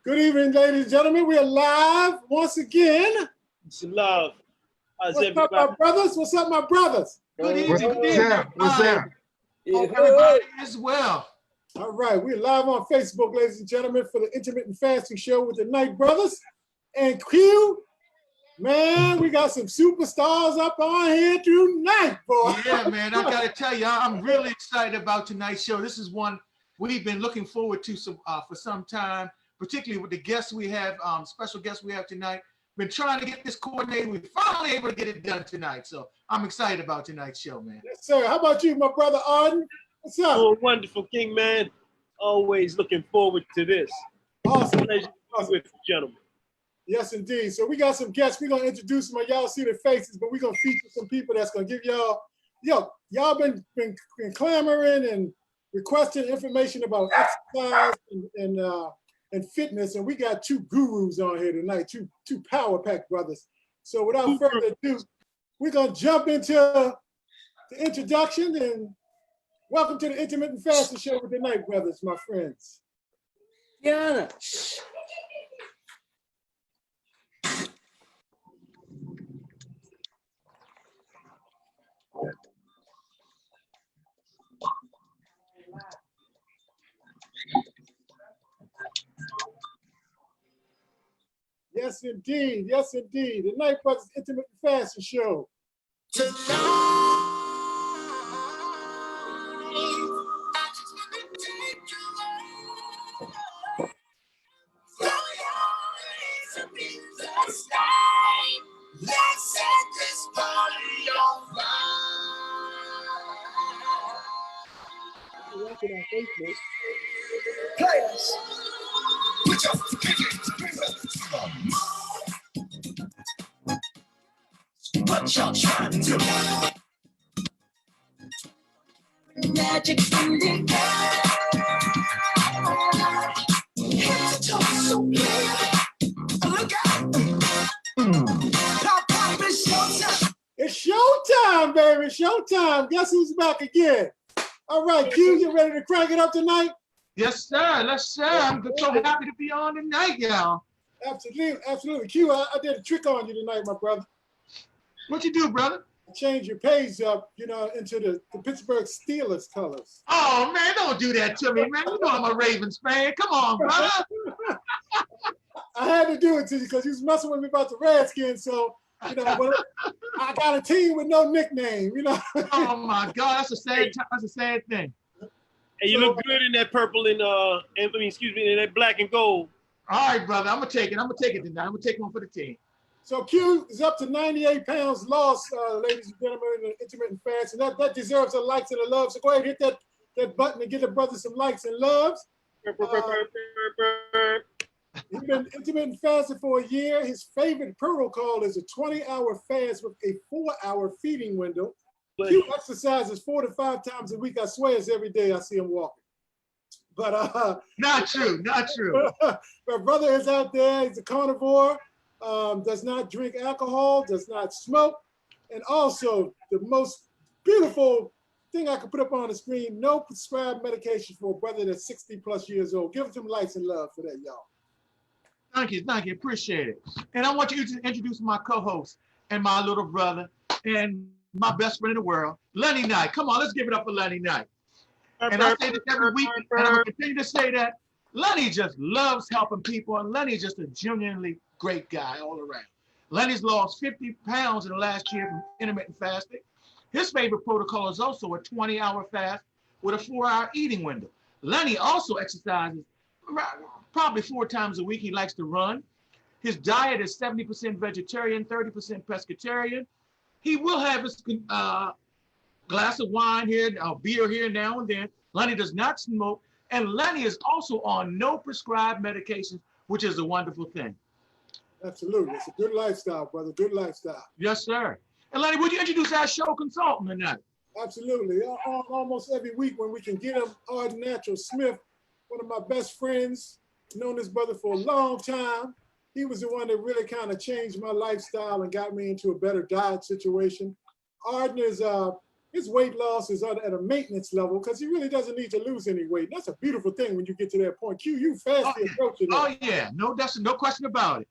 Good evening, ladies and gentlemen. We are live once again. It's love. How's What's everybody? up, my brothers? What's up, my brothers? Good evening. What's up? What's up? Hope everybody is well. All right, we're live on Facebook, ladies and gentlemen, for the Intermittent Fasting Show with the Night Brothers. And Q, man, we got some superstars up on here tonight, boy. Yeah, man, I got to tell you, I'm really excited about tonight's show. This is one we've been looking forward to for some time, particularly with the guests we have, special guests we have tonight. Been trying to get this coordinated. We're finally able to get it done tonight. So I'm excited about tonight's show, man. Yes, sir. How about you, my brother Arden? What's up? Oh, wonderful, King Man. Always looking forward to this. Awesome. Pleasure to be with you, gentlemen. Yes, indeed. So we got some guests. We're going to introduce them. Y'all see their faces, but we're going to feature some people that's going to give y'all, y'all been clamoring and requesting information about exercise and fitness, and we got two gurus on here tonight, two power pack brothers. So without further ado, we're going to jump into the introduction and welcome to the Intermittent Fasting Show with the Night Brothers, my friends. Yeah. Yes, indeed. Yes, indeed. The Night Brothers Intermittent Fasting Show. Let's set this party on fire. Players, put your what y'all trying to do? Magic in the air. Head to toe so clear. Look out. Pop, pop, it's showtime. It's showtime, baby. Showtime. Guess who's back again? All right, Q, you ready to crank it up tonight? Yes, sir. Yes, sir. I'm so happy to be on tonight, y'all. Absolutely, absolutely. Q, I did a trick on you tonight, my brother. What you do, brother? I changed your page up, into the Pittsburgh Steelers colors. Oh, man, don't do that to me, man. You know I'm a Ravens fan. Come on, brother. I had to do it to you because you was messing with me about the Redskins, so, but I got a team with no nickname, Oh, my God. That's a sad thing. And you look good in that purple and in that black and gold. All right, brother. I'm going to take it. I'm going to take it tonight. I'm going to take one for the team. So Q is up to 98 pounds lost, ladies and gentlemen, in the intermittent fast. And that deserves a likes and a love. So go ahead and hit that button and give the brother some likes and loves. He's been intermittent fasting for a year. His favorite protocol is a 20-hour fast with a 4-hour feeding window. Q exercises 4 to 5 times a week. I swear it's every day I see him walking. But not true. My brother is out there. He's a carnivore. Does not drink alcohol, does not smoke, and also the most beautiful thing I could put up on the screen, no prescribed medication for a brother that's 60 plus years old. Give him some lights and love for that, y'all. Thank you, appreciate it. And I want you to introduce my co-host and my little brother and my best friend in the world, Lenny Knight. Come on, let's give it up for Lenny Knight. And I say this every week, and I'm going to continue to say that. Lenny just loves helping people, and Lenny's just a genuinely great guy all around. Lenny's lost 50 pounds in the last year from intermittent fasting. His favorite protocol is also a 20-hour fast with a 4-hour eating window. Lenny also exercises probably 4 times a week. He likes to run. His diet is 70% vegetarian, 30% pescatarian. He will have his glass of wine here, beer here now and then. Lenny does not smoke. And Lenny is also on no prescribed medications, which is a wonderful thing. Absolutely. It's a good lifestyle, brother. Good lifestyle. Yes, sir. And Lenny, would you introduce our show consultant tonight? Absolutely. Almost every week when we can get him, Arden Natural Smith, one of my best friends, known this brother for a long time. He was the one that really kind of changed my lifestyle and got me into a better diet situation. Arden is his weight loss is at a maintenance level because he really doesn't need to lose any weight. That's a beautiful thing when you get to that point. Q, you fastly approaching it. Oh yeah, no question about it.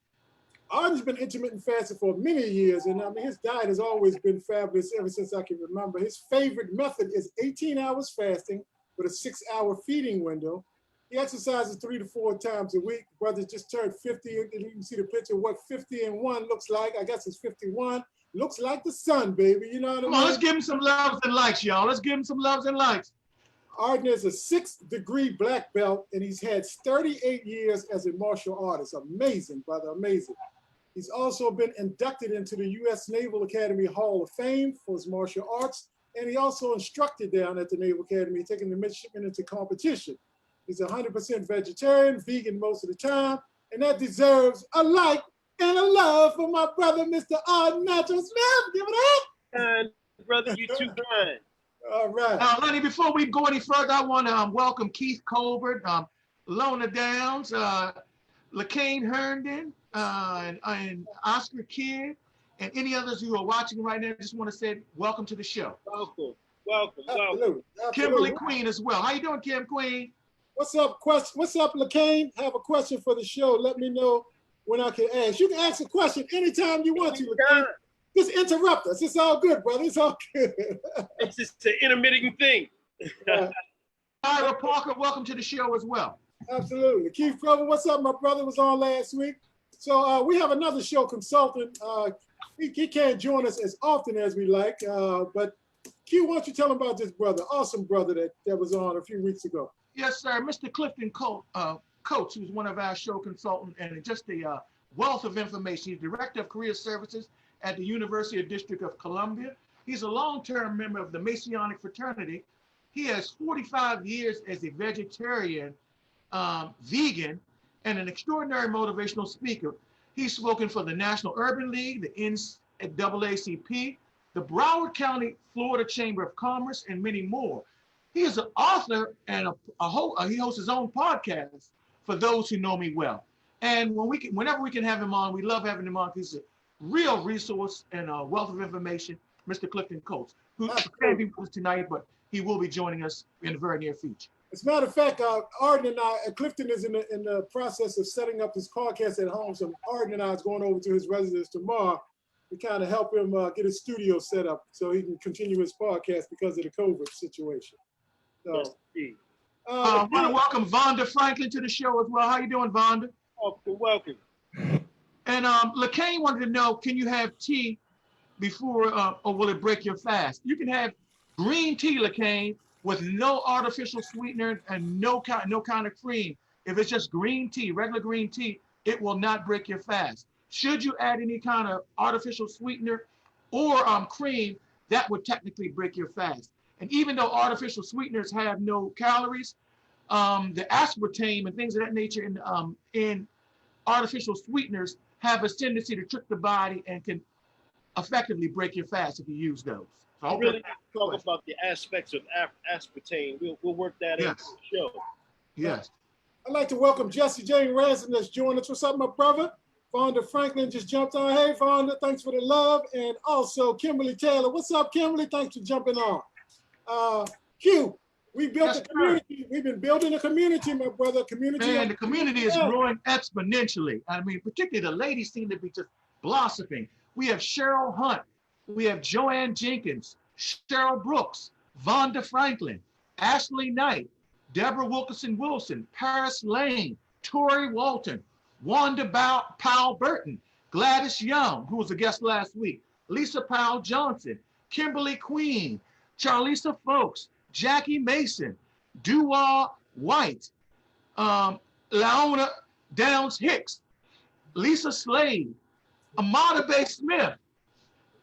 Arden's been intermittent fasting for many years, and I mean his diet has always been fabulous ever since I can remember. His favorite method is 18 hours fasting with a 6-hour feeding window. He exercises 3 to 4 times a week. Brother just turned 50, and you can see the picture of what 50 and 1 looks like. I guess it's 51. Looks like the sun, baby. You know what I mean? Come on, let's give him some loves and likes, y'all. Let's give him some loves and likes. Arden is a 6th degree black belt, and he's had 38 years as a martial artist. Amazing, brother, amazing. He's also been inducted into the U.S. Naval Academy Hall of Fame for his martial arts, and he also instructed down at the Naval Academy, taking the midshipmen into competition. He's 100% vegetarian, vegan most of the time, and that deserves a like and a love for my brother, Mr. Arden Natural Smith. Give it up. Kind, brother, you too kind. All right. Lenny, before we go any further, I want to welcome Keith Colbert, Lona Downs, LaCane Herndon, and Oscar Kidd, and any others who are watching right now. I just want to say welcome to the show. Welcome. Absolutely. Kimberly Queen as well. How you doing, Kim Queen? What's up, LaCane? Have a question for the show. Let me know when I can ask. You can ask a question anytime you want to, LaCane. Just interrupt us. It's all good, brother. It's all good. It's just an intermittent thing. Pierre Parker, welcome to the show as well. Absolutely. Keith Grover, what's up? My brother was on last week. So we have another show consultant. He can't join us as often as we like, but Q, why don't you tell him about this brother, awesome brother that was on a few weeks ago. Yes, sir. Mr. Clifton Coates, who's one of our show consultants and just a wealth of information. He's Director of Career Services at the University of District of Columbia. He's a long-term member of the Masonic fraternity. He has 45 years as a vegetarian, vegan, and an extraordinary motivational speaker. He's spoken for the National Urban League, the NAACP, the Broward County, Florida Chamber of Commerce, and many more. He is an author and he hosts his own podcast, For Those Who Know Me Well. And whenever we can have him on, we love having him on. He's a real resource and a wealth of information, Mr. Clifton Coates, who can't be with us tonight, but he will be joining us in the very near future. As a matter of fact, Arden and I, Clifton is in the process of setting up his podcast at home. So Arden and I is going over to his residence tomorrow to kind of help him get his studio set up so he can continue his podcast because of the COVID situation. So, I want to welcome Vonda Franklin to the show as well. How you doing, Vonda? Welcome. And LaCane wanted to know, can you have tea before, or will it break your fast? You can have green tea, LaCane, with no artificial sweetener and no kind of cream. If it's just green tea, regular green tea, it will not break your fast. Should you add any kind of artificial sweetener or cream, that would technically break your fast. And even though artificial sweeteners have no calories, the aspartame and things of that nature in artificial sweeteners have a tendency to trick the body and can effectively break your fast if you use those. So I really talk about the aspects of aspartame. We'll work that into the show. Yes. I'd like to welcome Jesse Jane Ransom that's joined us. What's up, my brother? Vonda Franklin just jumped on. Hey, Vonda, thanks for the love. And also Kimberly Taylor. What's up, Kimberly? Thanks for jumping on. Q, we built a community. We've been building a community, my brother. Man, the community is growing exponentially. I mean, particularly the ladies seem to be just blossoming. We have Cheryl Hunt. We have Joanne Jenkins, Cheryl Brooks, Vonda Franklin, Ashley Knight, Deborah Wilkerson-Wilson, Paris Lane, Tori Walton, Wanda Powell Burton, Gladys Young, who was a guest last week, Lisa Powell Johnson, Kimberly Queen, Charlisa Folks, Jackie Mason, Dua White, Laona Downs Hicks, Lisa Slade, Amada Bay Smith,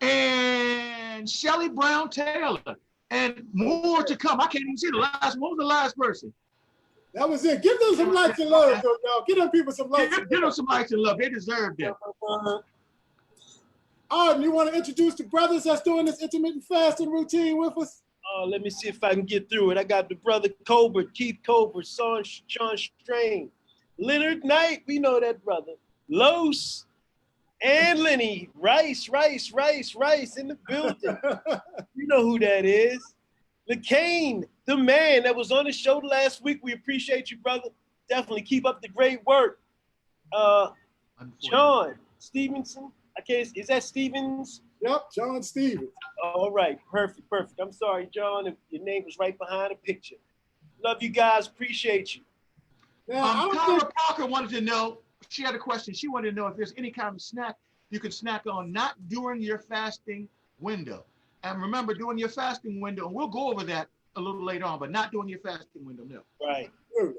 and Shelly Brown Taylor, and more to come. I can't even see the last. What was the last person? That was it. Give them some likes and love, y'all. Give them people some likes. Give them some likes and love. They deserve that. Arden, you want to introduce the brothers that's doing this intermittent fasting routine with us? Let me see if I can get through it. I got the brother Colbert, Keith Colbert, Sean Strain, Leonard Knight, we know that brother, Los, and Lenny Rice in the building. You know who that is. LeCane, the man that was on the show last week. We appreciate you, brother. Definitely keep up the great work. John Stevenson. Is that Stevens? Yep, John Stevens. All right, perfect. I'm sorry, John, if your name was right behind the picture. Love you guys, appreciate you. Now, Pierre Parker wanted to know, she had a question. She wanted to know if there's any kind of snack you can snack on, not during your fasting window. And remember, during your fasting window, and we'll go over that a little later on, but not during your fasting window, no. Right.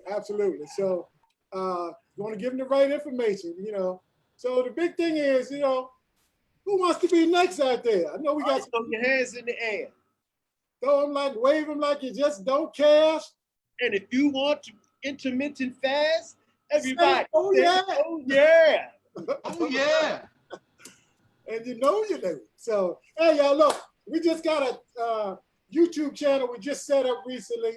Absolutely. So you want to give them the right information, you know. So the big thing is, you know, who wants to be next out there? I know we got throw your hands in the air. Throw them like, wave them like you just don't care. And if you want to intermittent fast, everybody say, oh, say, yeah. Oh yeah. Oh yeah. And you know you do. So, hey, y'all, look, we just got a YouTube channel we just set up recently.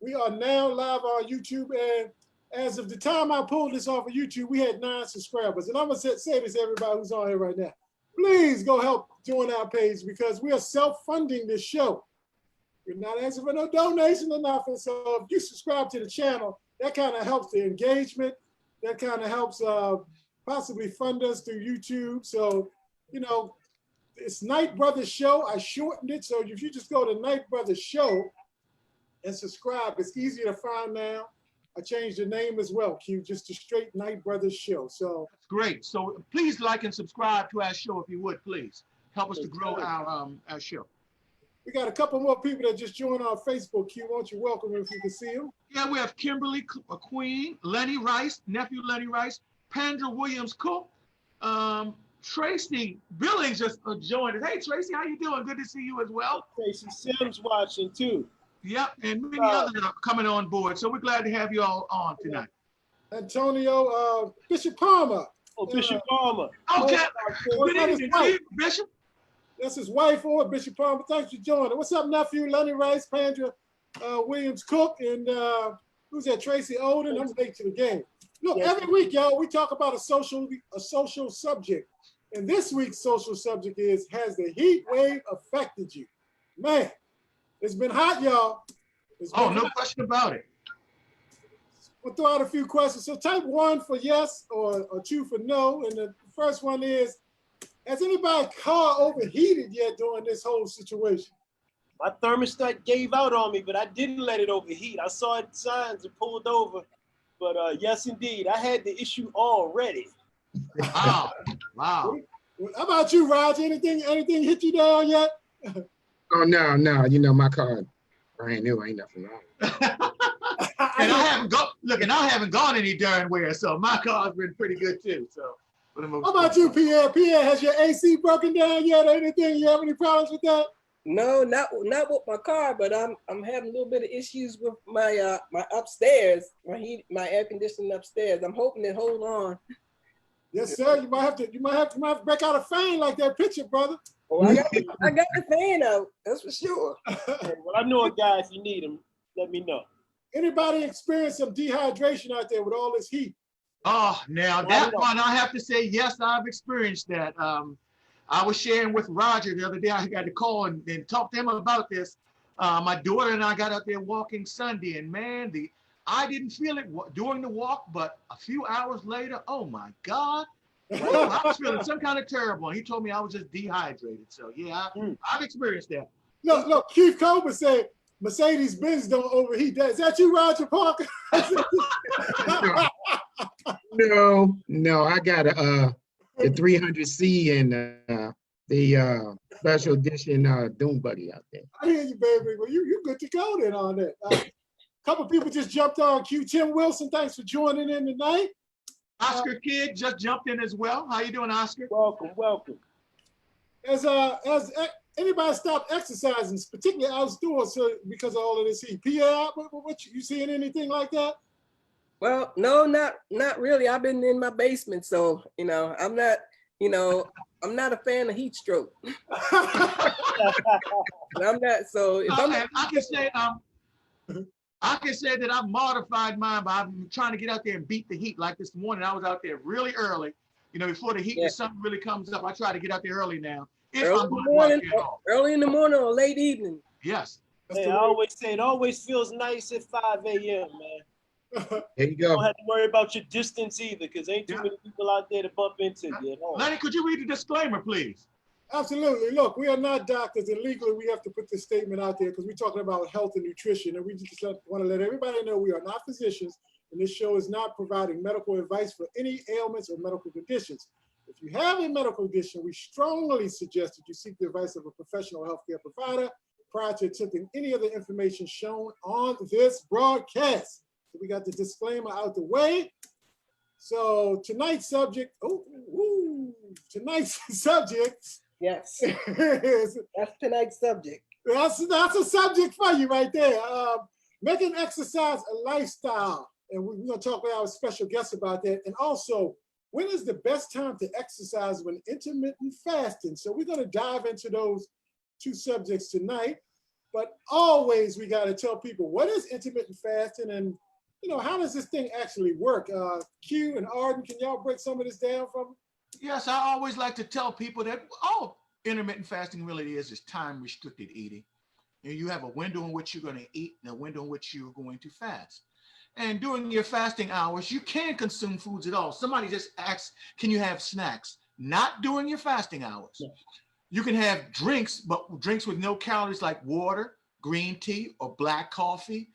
We are now live on YouTube, and as of the time I pulled this off of YouTube, we had 9 subscribers. And I'm going to say this to everybody who's on here right now. Please go help join our page because we are self-funding this show. We're not asking for no donation or nothing. So if you subscribe to the channel, that kind of helps the engagement. That kind of helps possibly fund us through YouTube. So, you know, it's Night Brothers Show. I shortened it. So if you just go to Night Brothers Show and subscribe, it's easier to find now. I changed the name as well, Q, just to straight Night Brothers Show. So that's great. So please like and subscribe to our show if you would, please. Help us to grow our show. We got a couple more people that just joined our Facebook, Q. Won't you welcome them if you can see them? Yeah, we have Kimberly Queen, Lenny Rice, nephew Lenny Rice, Pandra Williams Cook, Tracy Billings just joined us. Hey, Tracy, how you doing? Good to see you as well. Tracy Sims watching too. Yep, and many others are coming on board. So we're glad to have you all on tonight. Antonio, Bishop Palmer. Oh, Bishop Palmer. Okay. Good evening, Bishop. That's his wife, or Bishop Palmer. Thanks for joining. What's up, nephew? Lenny Rice, Pandra Williams Cook, and who's that? Tracy Olden. I'm late to the game. Look, every week, y'all, we talk about a social subject. And this week's social subject is, has the heat wave affected you? Man, it's been hot, y'all. No question about it. We'll throw out a few questions. So type 1 for yes or 2 for no. And the first one is, has anybody's car overheated yet during this whole situation? My thermostat gave out on me, but I didn't let it overheat. I saw signs and pulled over. But yes, indeed, I had the issue already. Wow. Wow. How about you, Roger? Anything hit you down yet? Oh, no. You know, my car brand new. Ain't nothing wrong. And I haven't gone any darn where, so my car's been pretty good too. So, how about you, Pierre? Pierre, has your AC broken down yet or anything? You have any problems with that? No, not with my car, but I'm having a little bit of issues with my my upstairs, my air conditioning upstairs. I'm hoping to hold on. Yes, sir. You might have to break out a fan like that picture, brother. Oh, I got the fan out. That's for sure. Well, I know a guy. If you need him, let me know. Anybody experience some dehydration out there with all this heat? Oh, now that one, I have to say, yes, I've experienced that. I was sharing with Roger the other day. I got to call and talk to him about this. My daughter and I got out there walking Sunday, and man, I didn't feel it during the walk, but a few hours later, oh my God, I was feeling some kind of terrible. And he told me I was just dehydrated. So yeah, I've experienced that. Look, Keith Coleman said Mercedes-Benz don't overheat. Is that you, Roger Parker? No, I got the 300C and the special edition Doom Buggy out there. I hear you, baby. Well, you good to go then on that. A couple people just jumped on. Q. Tim Wilson, thanks for joining in tonight. Oscar Kidd just jumped in as well. How you doing, Oscar? Welcome. Has anybody stopped exercising, particularly outdoors, because of all of this heat? Pierre, what you seeing anything like that? Well, no, not really. I've been in my basement, so I'm not a fan of heat stroke. I'm not. So if I can say that I've modified mine, but I'm trying to get out there and beat the heat. Like this morning, I was out there really early. Before the heat and the sun really comes up, I try to get out there early now if Early I'm in the going to morning, watch it all. early in the morning or late evening. Yes. That's Hey, the I way. always say it always feels nice at 5 a.m., man. There you You go. don't have to worry about your distance either, because ain't too Yeah. many people out there to bump into you at home. Lenny, could you read the disclaimer, please? Absolutely. Look, we are not doctors, and legally we have to put this statement out there because we're talking about health and nutrition, and we just want to let everybody know we are not physicians, and this show is not providing medical advice for any ailments or medical conditions. If you have a medical condition, we strongly suggest that you seek the advice of a professional healthcare provider prior to attempting any of the information shown on this broadcast. So we got the disclaimer out the way. So tonight's subject, tonight's subject Yes, is, that's tonight's subject. that's a subject for you right there. Making exercise a lifestyle. And we're going to talk with our special guest about that. And also, when is the best time to exercise when intermittent fasting? So we're going to dive into those two subjects tonight. But always we got to tell people, what is intermittent fasting, and how does this thing actually work? Q and Arden, can y'all break some of this down for me? Yes, I always like to tell people that all intermittent fasting really is time restricted eating. And you have a window in which you're going to eat and a window in which you're going to fast. And during your fasting hours, you can consume foods at all. Somebody just asked, can you have snacks? Not during your fasting hours. Yeah. You can have drinks, but drinks with no calories like water, green tea, or black coffee,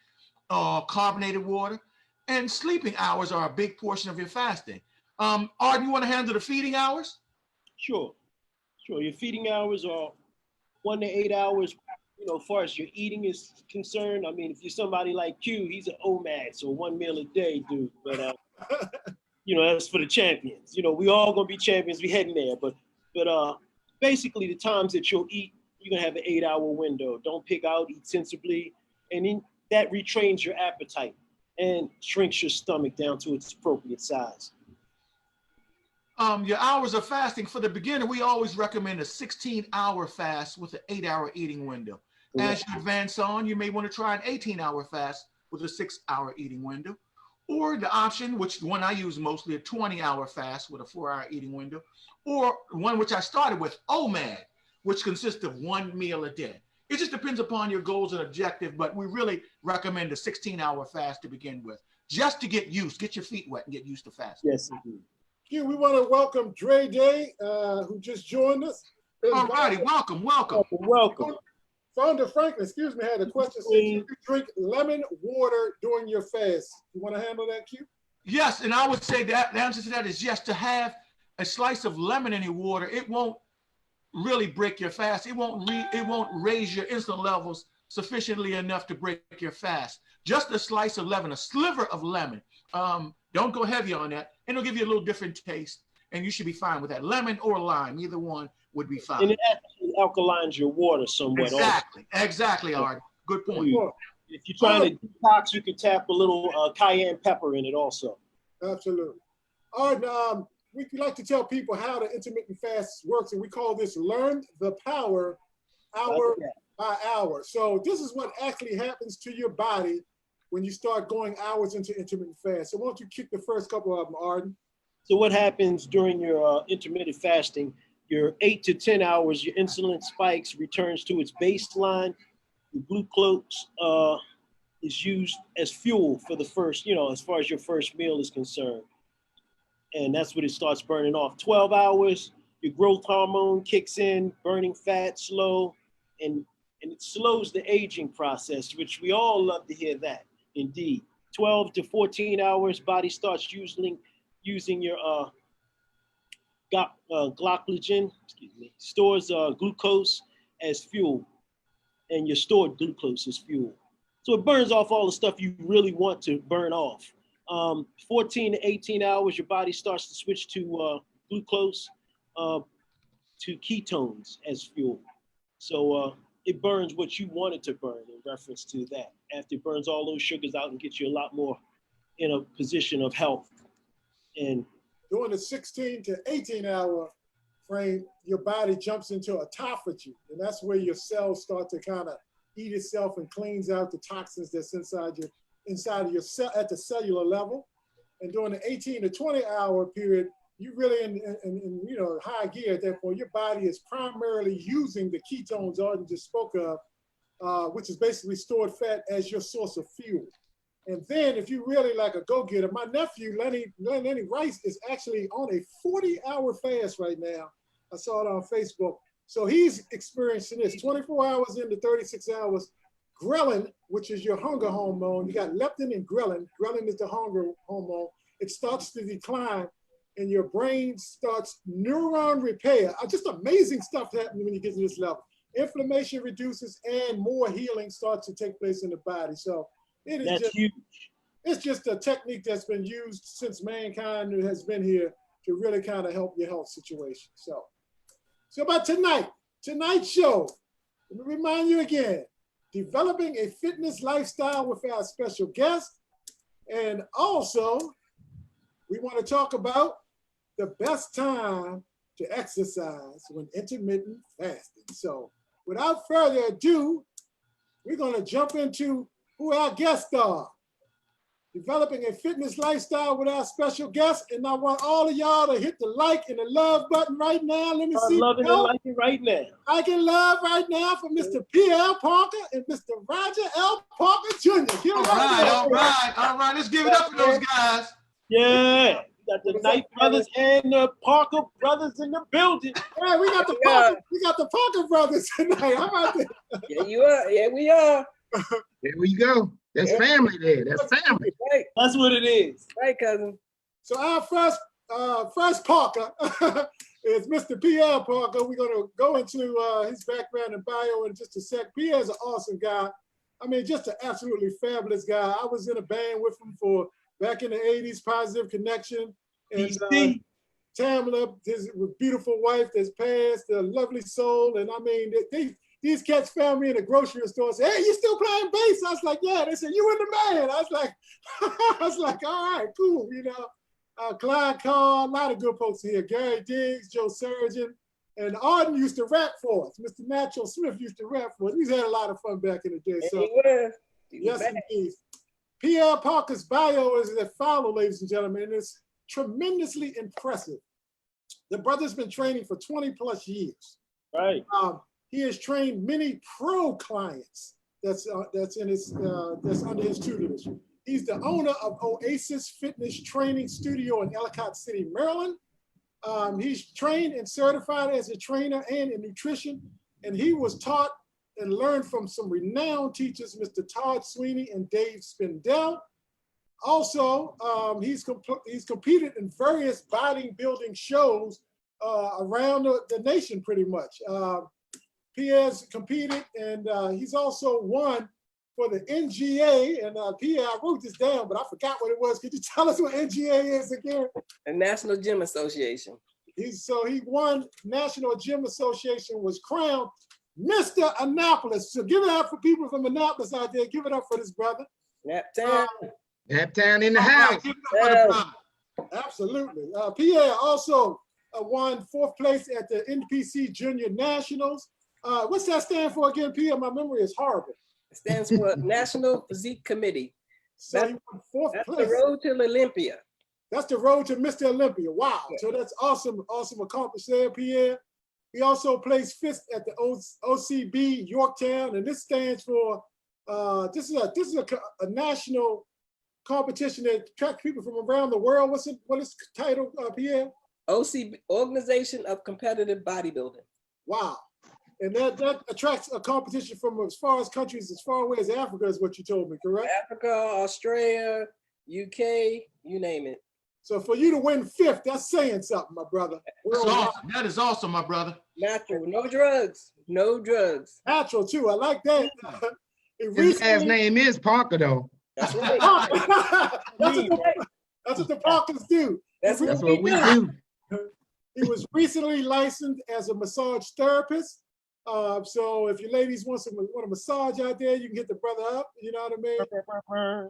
carbonated water. And sleeping hours are a big portion of your fasting. Arden, you want to handle the feeding hours? Sure. Your feeding hours are 1 to 8 hours. As far as your eating is concerned, I mean, if you're somebody like Q, he's an OMAD, so 1 meal a day, dude. But that's for the champions. We all gonna be champions. We heading there, but basically the times that you'll eat, you're gonna have an 8-hour window. Don't pick out, eat sensibly, and then that retrains your appetite and shrinks your stomach down to its appropriate size. Your hours of fasting, for the beginner, we always recommend a 16-hour fast with an 8-hour eating window. As you advance on, you may want to try an 18-hour fast with a 6-hour eating window, or the option, which the one I use mostly, a 20-hour fast with a 4-hour eating window, or one which I started with, OMAD, which consists of 1 meal a day. It just depends upon your goals and objective, but we really recommend a 16-hour fast to begin with, just to get your feet wet and get used to fasting. Yes, indeed. Q, we want to welcome Dre Day, who just joined us. All righty, welcome. Welcome. Founder Franklin, had a question. Said you drink lemon water during your fast. You want to handle that, Q? Yes, and I would say that the answer to that is yes. To have a slice of lemon in your water, it won't really break your fast. It won't raise your insulin levels sufficiently enough to break your fast. Just a slice of lemon, a sliver of lemon. Don't go heavy on that, and it'll give you a little different taste, and you should be fine with that. Lemon or lime, either one would be fine. And it actually alkalines your water somewhat. Exactly, Art. Good point. If you're trying to detox, you can tap a little cayenne pepper in it also. Absolutely. Arden, we like to tell people how the intermittent fast works, and we call this Learn the Power hour by hour. So this is what actually happens to your body when you start going hours into intermittent fast. So why don't you kick the first couple of them, Arden? So what happens during your intermittent fasting, your 8 to 10 hours, your insulin spikes, returns to its baseline. The glucose is used as fuel for the first, as far as your first meal is concerned. And that's when it starts burning off. 12 hours, your growth hormone kicks in, burning fat slow, and it slows the aging process, which we all love to hear that, indeed. 12 to 14 hours, body starts using your glycogen, stores glucose as fuel, and your stored glucose as fuel. So it burns off all the stuff you really want to burn off. 14 to 18 hours, your body starts to switch to glucose, to ketones as fuel. So it burns what you want it to burn in reference to that. After it burns all those sugars out and gets you a lot more in a position of health. And during the 16 to 18 hour frame, your body jumps into autophagy, and that's where your cells start to kind of eat itself and cleans out the toxins that's inside of your cell at the cellular level. And during the 18 to 20 hour period, you really in you know, high gear at that point. Your body is primarily using the ketones Arden just spoke of, which is basically stored fat as your source of fuel. And then if you really like a go-getter, my nephew, Lenny Rice, is actually on a 40-hour fast right now. I saw it on Facebook. So he's experiencing this 24 hours into 36 hours. Ghrelin, which is your hunger hormone, you got leptin and ghrelin. Ghrelin is the hunger hormone. It starts to decline and your brain starts neuron repair. Just amazing stuff happening when you get to this level. Inflammation reduces and more healing starts to take place in the body. So it is just huge. It's just a technique that's been used since mankind has been here to really kind of help your health situation. So about tonight's show, let me remind you again, developing a fitness lifestyle with our special guest. And also, we want to talk about the best time to exercise when intermittent fasting. So without further ado, we're going to jump into who our guests are. Developing a fitness lifestyle with our special guest. And I want all of y'all to hit the like and the love button right now. Let me see. Loving and liking right now. Like and love right now for Mr. Pierre Parker and Mr. Roger L. Parker Jr. All right. Let's give it up for those guys. Yeah. We got the Knight brothers and the Parker brothers in the building. Yeah, we got the Parker brothers tonight. How about that? Yeah, you are. Yeah, we are. There we go. That's family there. That's family. Right. That's what it is. Right, cousin. So our first Parker is Mr. Pierre Parker. We're going to go into his background and bio in just a sec. Pierre's an awesome guy. I mean, just an absolutely fabulous guy. I was in a band with him for back in the 80s, Positive Connection. And Tamla, his beautiful wife that's passed, a lovely soul. And I mean, these cats found me in a grocery store and said, "Hey, you still playing bass?" I was like, "Yeah." They said, "You in the band?" I was like, "All right, cool." You know, Clyde Carr, a lot of good folks here. Gary Diggs, Joe Surgeon, and Arden used to rap for us. Mr. Natural Smith used to rap for us. We had a lot of fun back in the day. So, yes, indeed. Pierre Parker's bio is as follows, ladies and gentlemen, and it's tremendously impressive. The brother's been training for 20 plus years. Right. He has trained many pro clients that's under his tutelage. He's the owner of Oasis Fitness Training Studio in Ellicott City, Maryland. He's trained and certified as a trainer and in nutrition, and he was taught and learned from some renowned teachers, Mr. Todd Sweeney and Dave Spindell. Also, he's competed in various bodybuilding shows around the nation pretty much. Pierre's competed, and he's also won for the NGA. And Pierre, I wrote this down, but I forgot what it was. Could you tell us what NGA is again? The National Gym Association. He won National Gym Association, was crowned Mr. Annapolis. So give it up for people from Annapolis out there. Give it up for this brother. Naptown. Naptown in the house. Absolutely. Pierre also won 4th place at the NPC Junior Nationals. What's that stand for again, Pierre? My memory is horrible. It stands for National Physique Committee. So he won 4th place. That's the road to Olympia. That's the road to Mr. Olympia. Wow. Yeah. So that's awesome accomplishment there, Pierre. He also placed 5th at the OCB Yorktown, and this stands for this is a national competition that attracts people from around the world. What is the title, Pierre? OCB, Organization of Competitive Bodybuilding. Wow. And that attracts a competition from as far as countries as far away as Africa is what you told me, correct? Africa, Australia, UK, you name it. So for you to win 5th, that's saying something, my brother. That's awesome. That is awesome, my brother. Natural, no drugs, no drugs. Natural too, I like that. His last name is Parker though. That's right. That's what the Parkers do. That's what we do. He was recently licensed as a massage therapist. So if you ladies want a massage out there, you can hit the brother up. You know what I mean?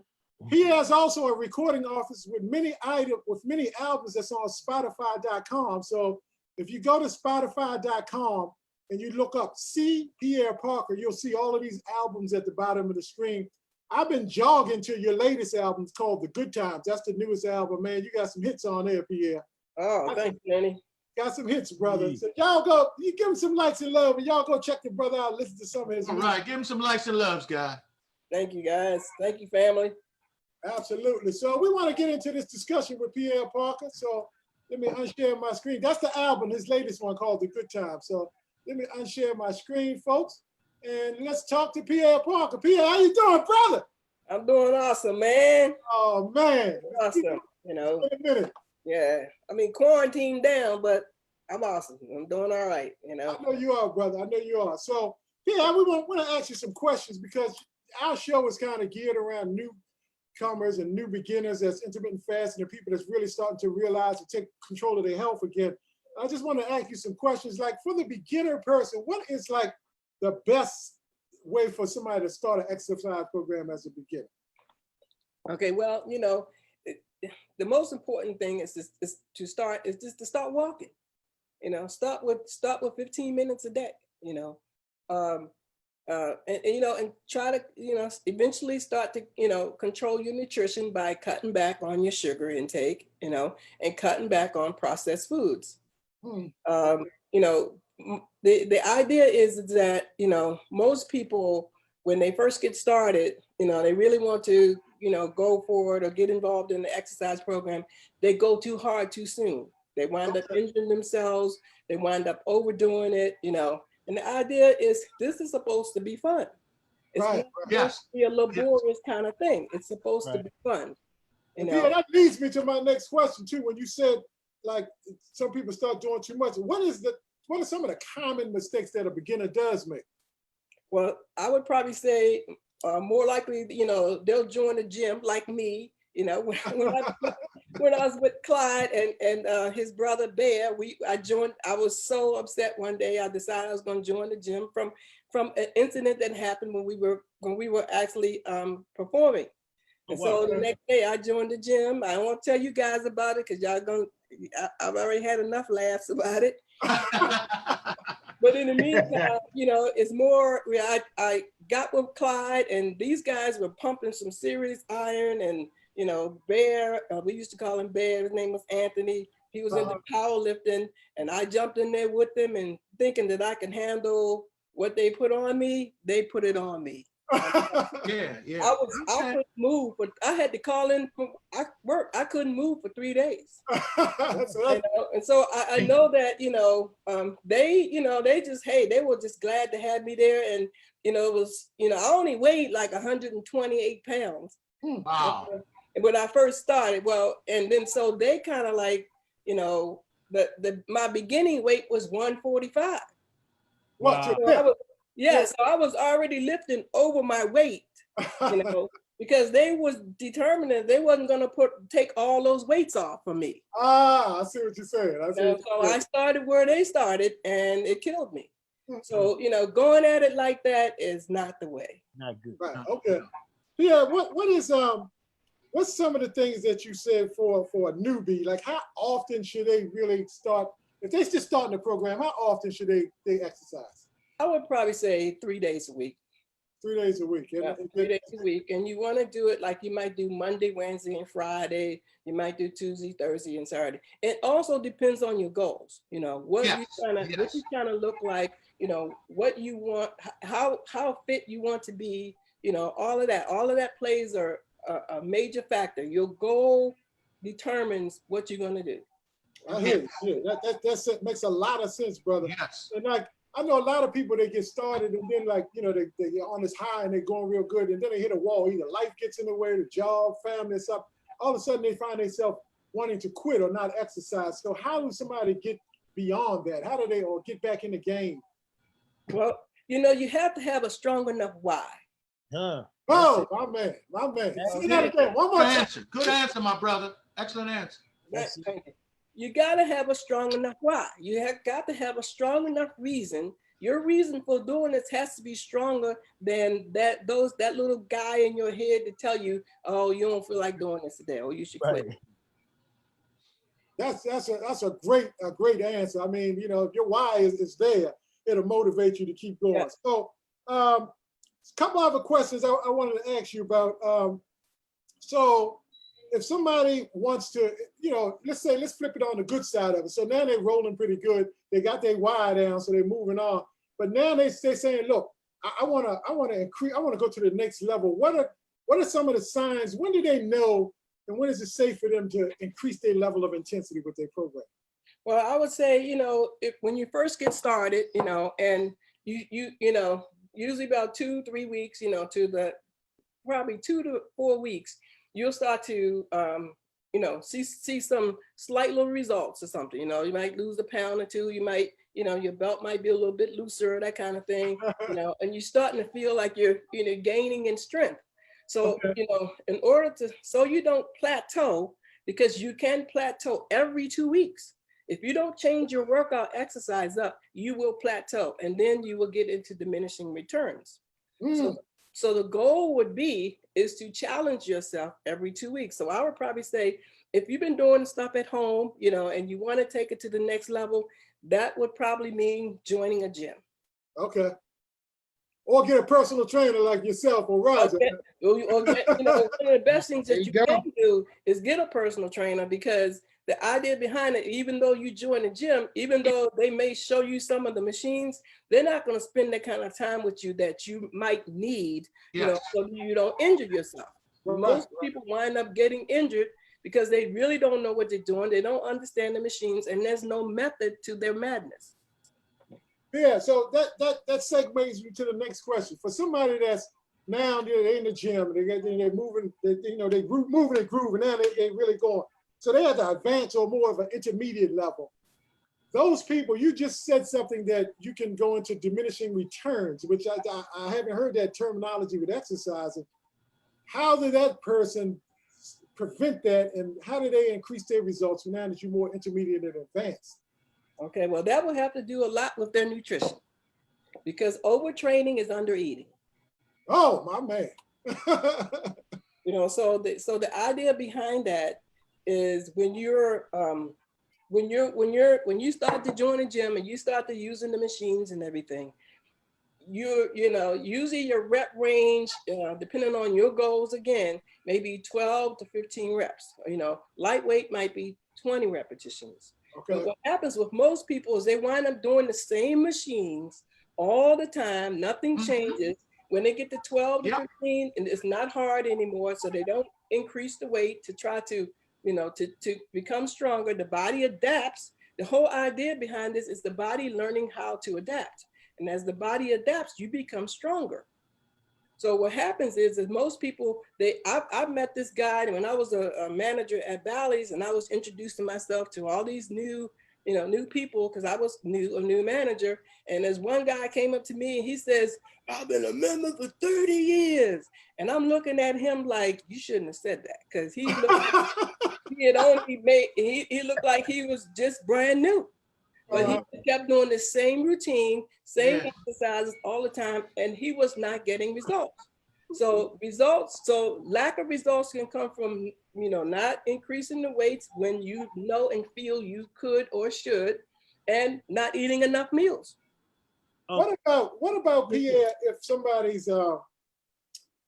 He has also a recording office with many albums that's on Spotify.com. So if you go to Spotify.com and you look up C. Pierre Parker, you'll see all of these albums at the bottom of the screen. I've been jogging to your latest album called The Good Times. That's the newest album, man. You got some hits on there, Pierre. Oh, thank you, Lenny. Got some hits, brother. So y'all go, you give him some likes and love, and y'all go check the brother out, listen to some of his All music. right, give him some likes and loves, guy. Thank you, guys. Thank you, family. Absolutely. So we want to get into this discussion with Pierre Parker. So let me unshare my screen. That's the album, his latest one called The Good Time. So let me unshare my screen, folks, and let's talk to Pierre Parker. Pierre, how you doing, brother? I'm doing awesome, man. Oh, man. Awesome. You know, Wait a minute. yeah. I mean, quarantined down, but I'm awesome. I'm doing all right, you know. I know you are, brother. I know you are. So, Pierre, we want to ask you some questions because our show is kind of geared around newcomers and new beginners as intermittent fasting and people that's really starting to realize and take control of their health again. I just want to ask you some questions. Like for the beginner person, what is like the best way for somebody to start an exercise program as a beginner? Okay, well, you know, the most important thing is just to start walking. You know, start with 15 minutes a day. You know, and you know, and try to, you know, eventually start to, you know, control your nutrition by cutting back on your sugar intake. You know, and cutting back on processed foods. You know, the idea is that, you know, most people when they first get started, you know, they really want to, you know, go for it or get involved in the exercise program, they go too hard too soon. They wind up injuring themselves. They wind up overdoing it, you know. And the idea is this is supposed to be fun. It's not supposed to be a laborious kind of thing. It's supposed to be fun. You know? Yeah, that leads me to my next question too. When you said like some people start doing too much, what are some of the common mistakes that a beginner does make? Well, I would probably say more likely, you know, they'll join the gym like me. You know, when I was with Clyde and his brother Bear, I was so upset one day. I decided I was going to join the gym from an incident that happened when we were actually performing. And so the next day I joined the gym. I won't tell you guys about it because I've already had enough laughs about it. But in the meantime, you know, it's more, I got with Clyde and these guys were pumping some serious iron and, you know, Bear, we used to call him Bear, his name was Anthony. He was into powerlifting and I jumped in there with them and thinking that I can handle what they put on me, they put it on me. I couldn't move, but I had to call in from work. I couldn't move for 3 days. And so I know that, you know, they were just glad to have me there. And, you know, it was, you know, I only weighed like 128 pounds. Wow. When I first started, well, and then so they kind of like, you know, my beginning weight was 145. What? So so I was already lifting over my weight, you know, because they was determined that they wasn't going to take all those weights off from me. I see what you're saying. I started where they started and it killed me. So, you know, going at it like that is not the way. Not good. Right. Okay. Yeah. What's some of the things that you said for a newbie? Like how often should they really start? If they just starting the program, how often should they exercise? I would probably say 3 days a week. 3 days a week. 3 days a week. And you want to do it like you might do Monday, Wednesday, and Friday. You might do Tuesday, Thursday, and Saturday. It also depends on your goals. You know, what you kind of look like, you know, what you want, how fit you want to be, you know, all of that plays a major factor. Your goal determines what you're going to do. I hear you. That makes a lot of sense, brother. Yes. And like, I know a lot of people, they get started and then like, you know, they're on this high and they're going real good. And then they hit a wall. Either life gets in the way, the job, family, and stuff. All of a sudden they find themselves wanting to quit or not exercise. So how does somebody get beyond that? How do they or get back in the game? Well, you know, you have to have a strong enough why. Oh, my man. Say that again. One more time. Good answer, my brother. Excellent answer. You got to have a strong enough why. You have got to have a strong enough reason. Your reason for doing this has to be stronger than that little guy in your head to tell you, oh, you don't feel like doing this today, or you should quit. That's a great answer. I mean, you know, if your why is there, it'll motivate you to keep going. Yeah. So a couple other questions I wanted to ask you about. So if somebody wants to, let's flip it on the good side of it. So now they're rolling pretty good. They got their wire down, so they're moving on. But now they're saying, look, I want to increase. I want to go to the next level. What are some of the signs? When do they know, and when is it safe for them to increase their level of intensity with their program? Well, I would say, when you first get started, and you usually about 2-3 weeks, to the probably 2 to 4 weeks, you'll start to, see some slight little results or something. You might lose a pound or two. You might, your belt might be a little bit looser, that kind of thing. And you're starting to feel like you're, gaining in strength. So, Okay. in order to, so you don't plateau, because you can plateau every 2 weeks. If you don't change your workout exercise up, you will plateau, and then you will get into diminishing returns. So the goal would be is to challenge yourself every 2 weeks. So I would probably say, if you've been doing stuff at home, and you want to take it to the next level, that would probably mean joining a gym. Okay. Or get a personal trainer like yourself or Roger. Okay. Or get, one of the best things that you There you go. can do is get a personal trainer, because the idea behind it, even though you join a gym, even though they may show you some of the machines, they're not going to spend that kind of time with you that you might need, Yes. so you don't injure yourself. Most people wind up getting injured because they really don't know what they're doing. They don't understand the machines, and there's no method to their madness. Yeah, so that segues me to the next question. For somebody that's now they're in the gym, they're moving, they moving and grooving, now they really going. So they have to advance or more of an intermediate level. Those people, you just said something that you can go into diminishing returns, which I haven't heard that terminology with exercising. How did that person prevent that, and how do they increase their results now that you're more intermediate and advanced? Okay, well, that will have to do a lot with their nutrition, because overtraining is undereating. Oh, my man. So the idea behind that is when you start to join a gym and you start to using the machines and everything, usually your rep range, depending on your goals, again, maybe 12 to 15 reps. Lightweight might be 20 repetitions. Okay. But what happens with most people is they wind up doing the same machines all the time. Nothing changes. When they get to 12 to 15, and it's not hard anymore, so they don't increase the weight to try to, to become stronger. The body adapts. The whole idea behind this is the body learning how to adapt. And as the body adapts, you become stronger. So what happens is most people, I've met this guy when I was a manager at Bally's, and I was introducing myself to all these new people, because I was a new manager. And there's one guy came up to me and he says, "I've been a member for 30 years. And I'm looking at him like, you shouldn't have said that, because he looked like he looked like he was just brand new. But he kept doing the same routine, same exercises all the time, and he was not getting results. So lack of results can come from, not increasing the weights when you know and feel you could or should, and not eating enough meals. What about Pierre, if somebody's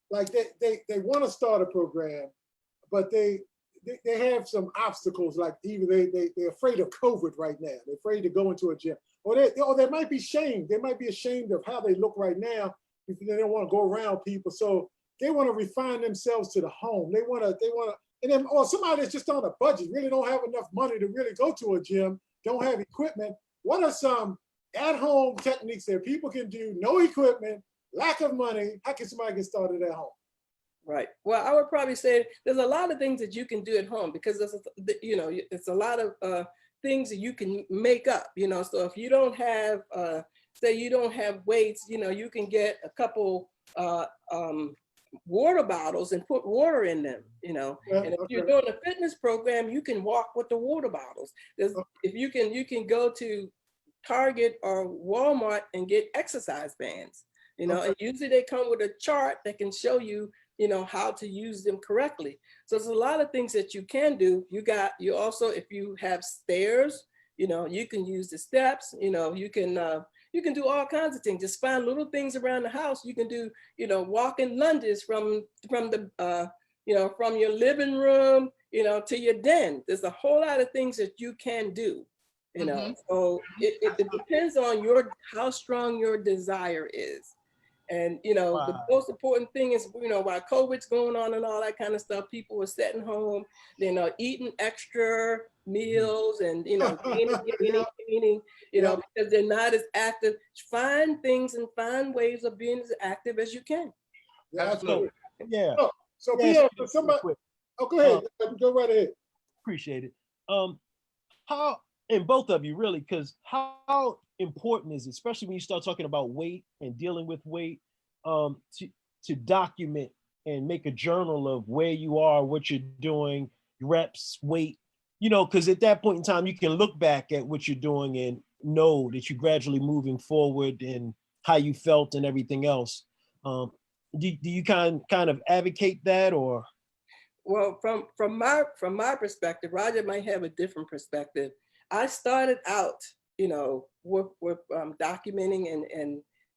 like they want to start a program, but they have some obstacles, like either they're afraid of COVID right now. They're afraid to go into a gym, or they might be ashamed. They might be ashamed of how they look right now. If they don't want to go around people, so they want to refine themselves to the home. They want to, and then, or somebody that's just on a budget, really don't have enough money to really go to a gym, don't have equipment. What are some at-home techniques that people can do? No equipment, lack of money. How can somebody get started at home? Right. Well, I would probably say there's a lot of things that you can do at home, because it's a lot of things that you can make up. So if you don't have, say you don't have weights, you can get a couple water bottles and put water in them. And if you're doing a fitness program, you can walk with the water bottles. If you can go to Target or Walmart and get exercise bands. And usually they come with a chart that can show you, how to use them correctly. So there's a lot of things that you can do. You also, if you have stairs, you can use the steps, you can do all kinds of things. Just find little things around the house. You can do, walking lunges from the from your living room, to your den. There's a whole lot of things that you can do, So it depends on how strong your desire is. And, the most important thing is, while COVID's going on and all that kind of stuff, people were sitting home, eating extra meals and, gaining, because they're not as active. Find things and find ways of being as active as you can. Yeah, absolutely. Yeah. So Pierre, somebody, go ahead. Go right ahead. Appreciate it. How, and both of you really, because how important is it, especially when you start talking about weight and dealing with weight, to document and make a journal of where you are, what you're doing, reps, weight, because at that point in time, you can look back at what you're doing and know that you're gradually moving forward and how you felt and everything else. Do you kind of advocate that, or? Well, from my perspective, Roger might have a different perspective. I started out, with documenting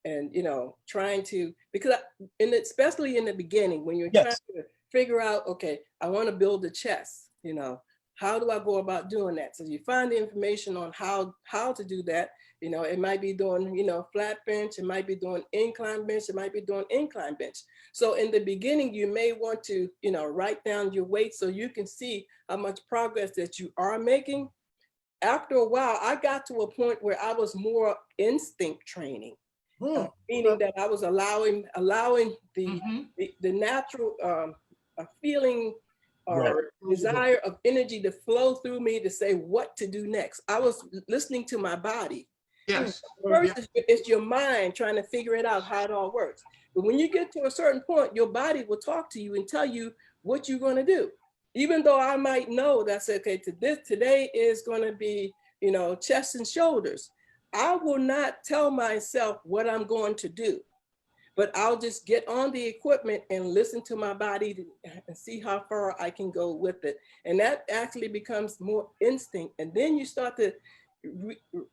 and trying to, because especially in the beginning, when you're trying to figure out, okay, I want to build a chest, how do I go about doing that? So you find the information on how to do that. It might be doing, flat bench, it might be doing incline bench, it might be doing incline bench. So in the beginning, you may want to, write down your weight so you can see how much progress that you are making. After a while, I got to a point where I was more instinct training, meaning that I was allowing the natural feeling or desire of energy to flow through me to say what to do next. I was listening to my body. Yes. First, it's your mind trying to figure it out how it all works. But when you get to a certain point, your body will talk to you and tell you what you're going to do. Even though I might know that's okay, today is going to be, chest and shoulders. I will not tell myself what I'm going to do, but I'll just get on the equipment and listen to my body and see how far I can go with it. And that actually becomes more instinct. And then you start to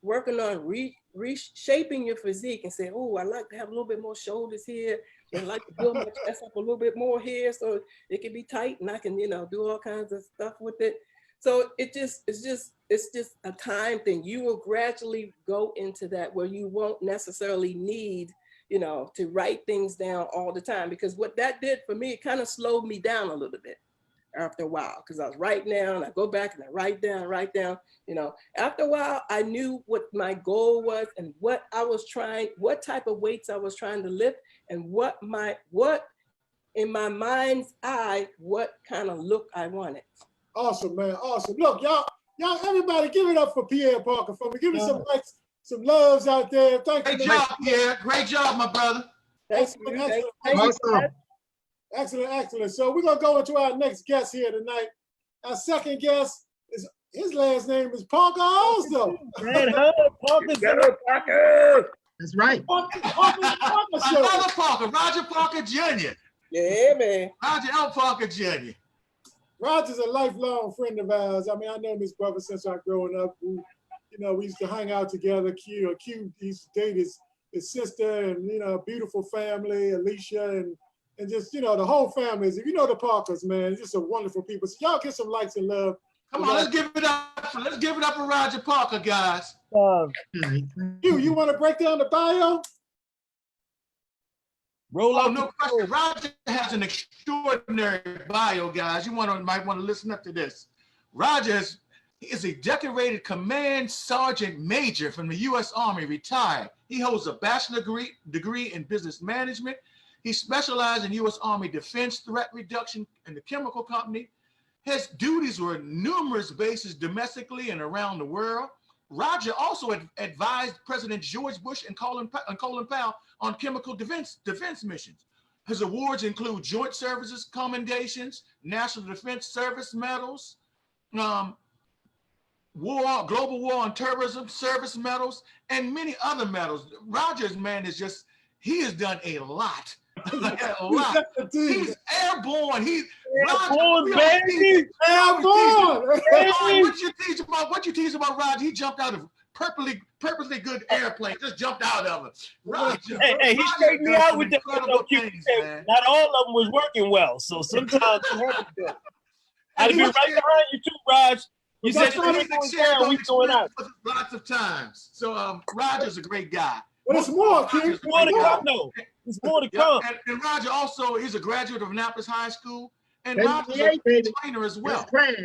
working on reshaping your physique and say, oh, I like to have a little bit more shoulders here. And like to build my chest up a little bit more here so it can be tight and I can, do all kinds of stuff with it. So it's just a time thing. You will gradually go into that where you won't necessarily need, to write things down all the time, because what that did for me, it kind of slowed me down a little bit after a while, because I was writing down, I go back and I write down, after a while, I knew what my goal was and what type of weights I was trying to lift, and what in my mind's eye, what kind of look I wanted. Awesome, man. Awesome. Look, y'all, everybody give it up for Pierre Parker for me. Give me some likes, some loves out there. Thank you. Great job, Pierre. Great job, my brother. Excellent. So we're gonna go into our next guest here tonight. Our second guest his last name is Parker also. Parker. That's right. Another Parker, Roger Parker Jr. Yeah, man. Roger L. Parker Jr. Roger's a lifelong friend of ours. I mean, I know this brother since I growing up. We used to hang out together. Q used to date his sister, and beautiful family, Alicia, and just the whole family. If you know the Parkers, man, just a wonderful people. So y'all get some likes and love. Come on, let's give it up. Let's give it up for Roger Parker, guys. You want to break down the bio? No question. Roger has an extraordinary bio, guys. You might want to listen up to this. Roger is a decorated command sergeant major from the U.S. Army, retired. He holds a bachelor's degree in business management. He specialized in U.S. Army defense threat reduction in the chemical company. His duties were numerous bases domestically and around the world. Roger also advised President George Bush and Colin Powell on chemical defense missions. His awards include Joint Services Commendations, National Defense Service Medals, Global War on Terrorism Service Medals, and many other medals. Roger's man he has done a lot. A lot. He's airborne. Airborne, baby. Airborne. What you teach about Roger? He jumped out of purposely good airplane just jumped out of it. Roger, Hey, he Roger straightened me does out some with that. incredible things, man. Not all of them was working well, so sometimes it had to go. I'd And be he right was- behind you too, Raj. You said That's the why he's trickle was shared down, we those going out. experiences with us lots of times. So Roger's a great guy. But it's more, King. Roger's a More to great come, guy. though. There's more to Yeah, come. and Roger also is a graduate of Annapolis High School, and Baby, Roger's yeah, a baby. trainer as That's well. class.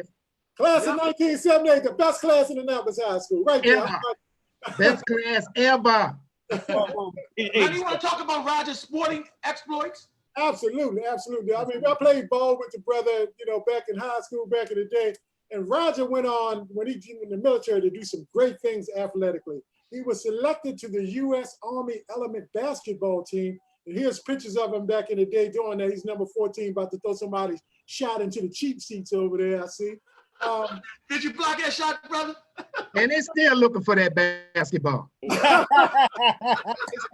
Class Yeah. of 1978, the best class in Annapolis High School, right there. Ever. Best class ever. Now, do you want to talk about Roger's sporting exploits? Absolutely, absolutely. I mean, I played ball with the brother, you know, back in high school, back in the day. And Roger went on, when he came in the military, to do some great things athletically. He was selected to the U.S. Army Element basketball team. And here's pictures of him back in the day doing that. He's number 14, about to throw somebody's shot into the cheap seats over there, I see. Did you block that shot, brother? And they're still looking for that basketball. They're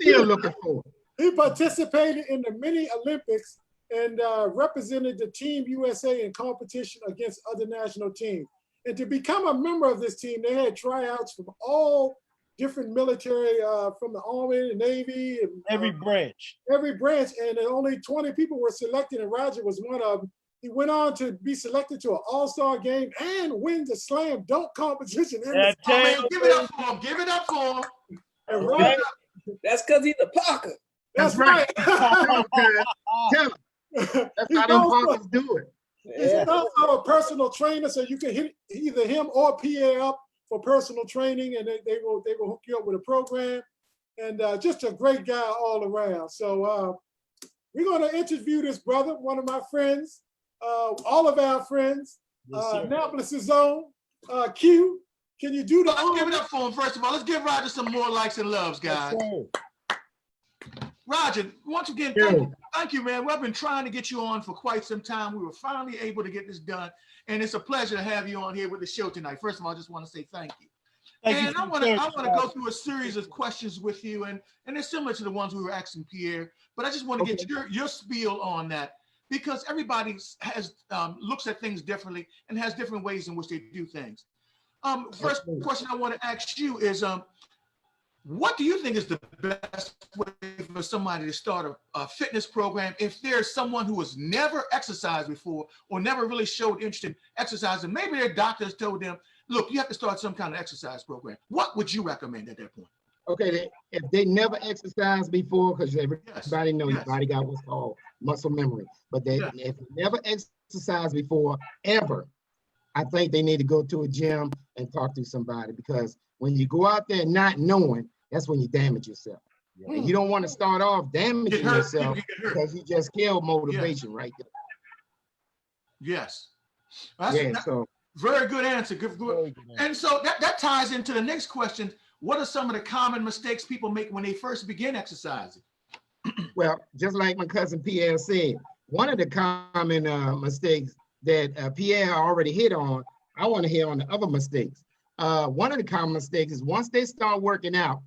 still looking for it. He participated in the mini Olympics and represented the Team USA in competition against other national teams. And to become a member of this team, they had tryouts from all different military, from the Army, the Navy, and Every branch. every branch. And only 20 people were selected, and Roger was one of them. He went on to be selected to an all-star game and win the slam dunk competition. That Oh, man, tail, give it up for him. Give it up for him. And Roger, That's because he's a Parker. that's right. right. Tell them. That's He's how them also- Parkers do it. He's also a personal trainer, so you can hit either him or Pierre up for personal training, and they will hook you up with a program. And just a great guy all around. So we're going to interview this brother, one of my friends, all of our friends, Yes, sir. Annapolis' own Q. Can you do the Let's give it honor? up for him, first of all. Let's give Roger some more likes and loves, guys. Roger, once again, thank you, man. We've been trying to get you on for quite some time. We were finally able to get this done, and it's a pleasure to have you on here with the show tonight. First of all, I just want to say thank you. And I want to go through a series of questions with you, and they're similar to the ones we were asking Pierre, but I just want to get your spiel on that, because everybody has looks at things differently and has different ways in which they do things. First question I want to ask you is, what do you think is the best way for somebody to start a fitness program if there's someone who has never exercised before or never really showed interest in exercising? Maybe their doctors told them, look, you have to start some kind of exercise program. What would you recommend at that point? Okay, if they never exercised before, because everybody knows your body got what's called muscle memory, but if they never exercised before, ever, I think they need to go to a gym and talk to somebody, because when you go out there not knowing, that's when you damage yourself. And you don't want to start off damaging yourself because you just killed motivation right there. Yes. So very good answer. Good. And so that ties into the next question. What are some of the common mistakes people make when they first begin exercising? Well, just like my cousin Pierre said, one of the common mistakes that Pierre already hit on, I want to hit on the other mistakes. One of the common mistakes is once they start working out,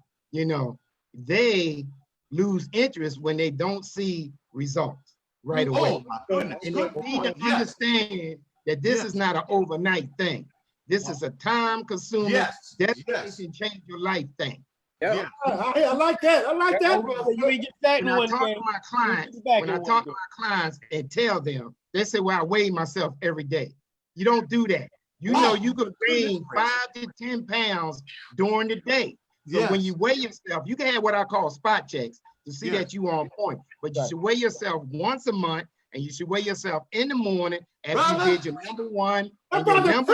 they lose interest when they don't see results right away. Oh, my goodness. And they need to understand that this is not an overnight thing. This is a time-consuming, destination change your life thing. I like that. I like that, brother. When I talk to my clients and tell them, they say, well, I weigh myself every day. You don't do that. You know, you can gain 5 to 10 pounds during the day. So when you weigh yourself, you can have what I call spot checks to see that you are on point. But you should weigh yourself once a month, and you should weigh yourself in the morning after you did your number one. And your number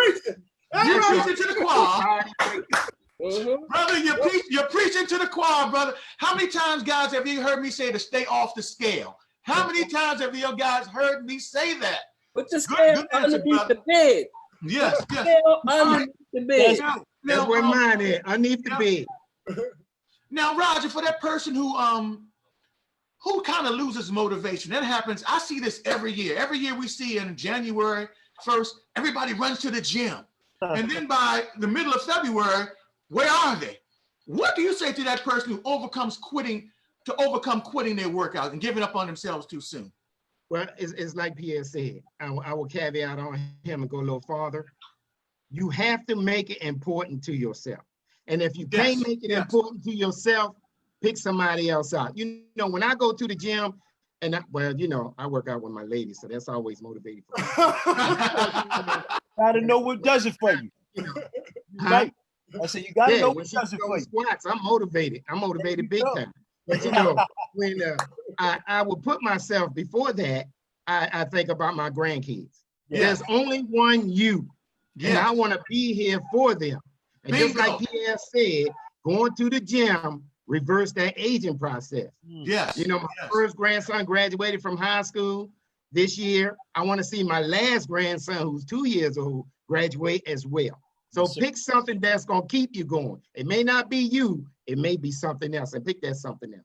you're preaching to the choir. Brother, you're preaching to the choir, brother. How many times, guys, have you heard me say to stay off the scale? How many times have you guys heard me say that? Put the scale underneath the bed. Yes. Underneath the bed. That's where mine is, underneath the bed. Now, Roger, for that person who kind of loses motivation, that happens. I see this every year. Every year we see in January 1st, everybody runs to the gym. And then by the middle of February, where are they? What do you say to that person who overcome quitting their workout and giving up on themselves too soon? Well, it's like Pierre said. I will caveat on him and go a little farther. You have to make it important to yourself. And if you can't make it important to yourself, pick somebody else out. You know, when I go to the gym, and well, you know, I work out with my ladies, so that's always motivating for me. Gotta know what does it for you. You know, Right. I said you gotta know when what she does it for you. squats, I'm motivated. I'm motivated big time. But you know, when I will put myself before that, I think about my grandkids. There's only one you, and I want to be here for them. And just like Pierre said, going to the gym, reverse that aging process. Yes. You know, my first grandson graduated from high school this year. I want to see my last grandson, who's 2 years old, graduate as well. So pick something that's going to keep you going. It may not be you. It may be something else. And pick that something else.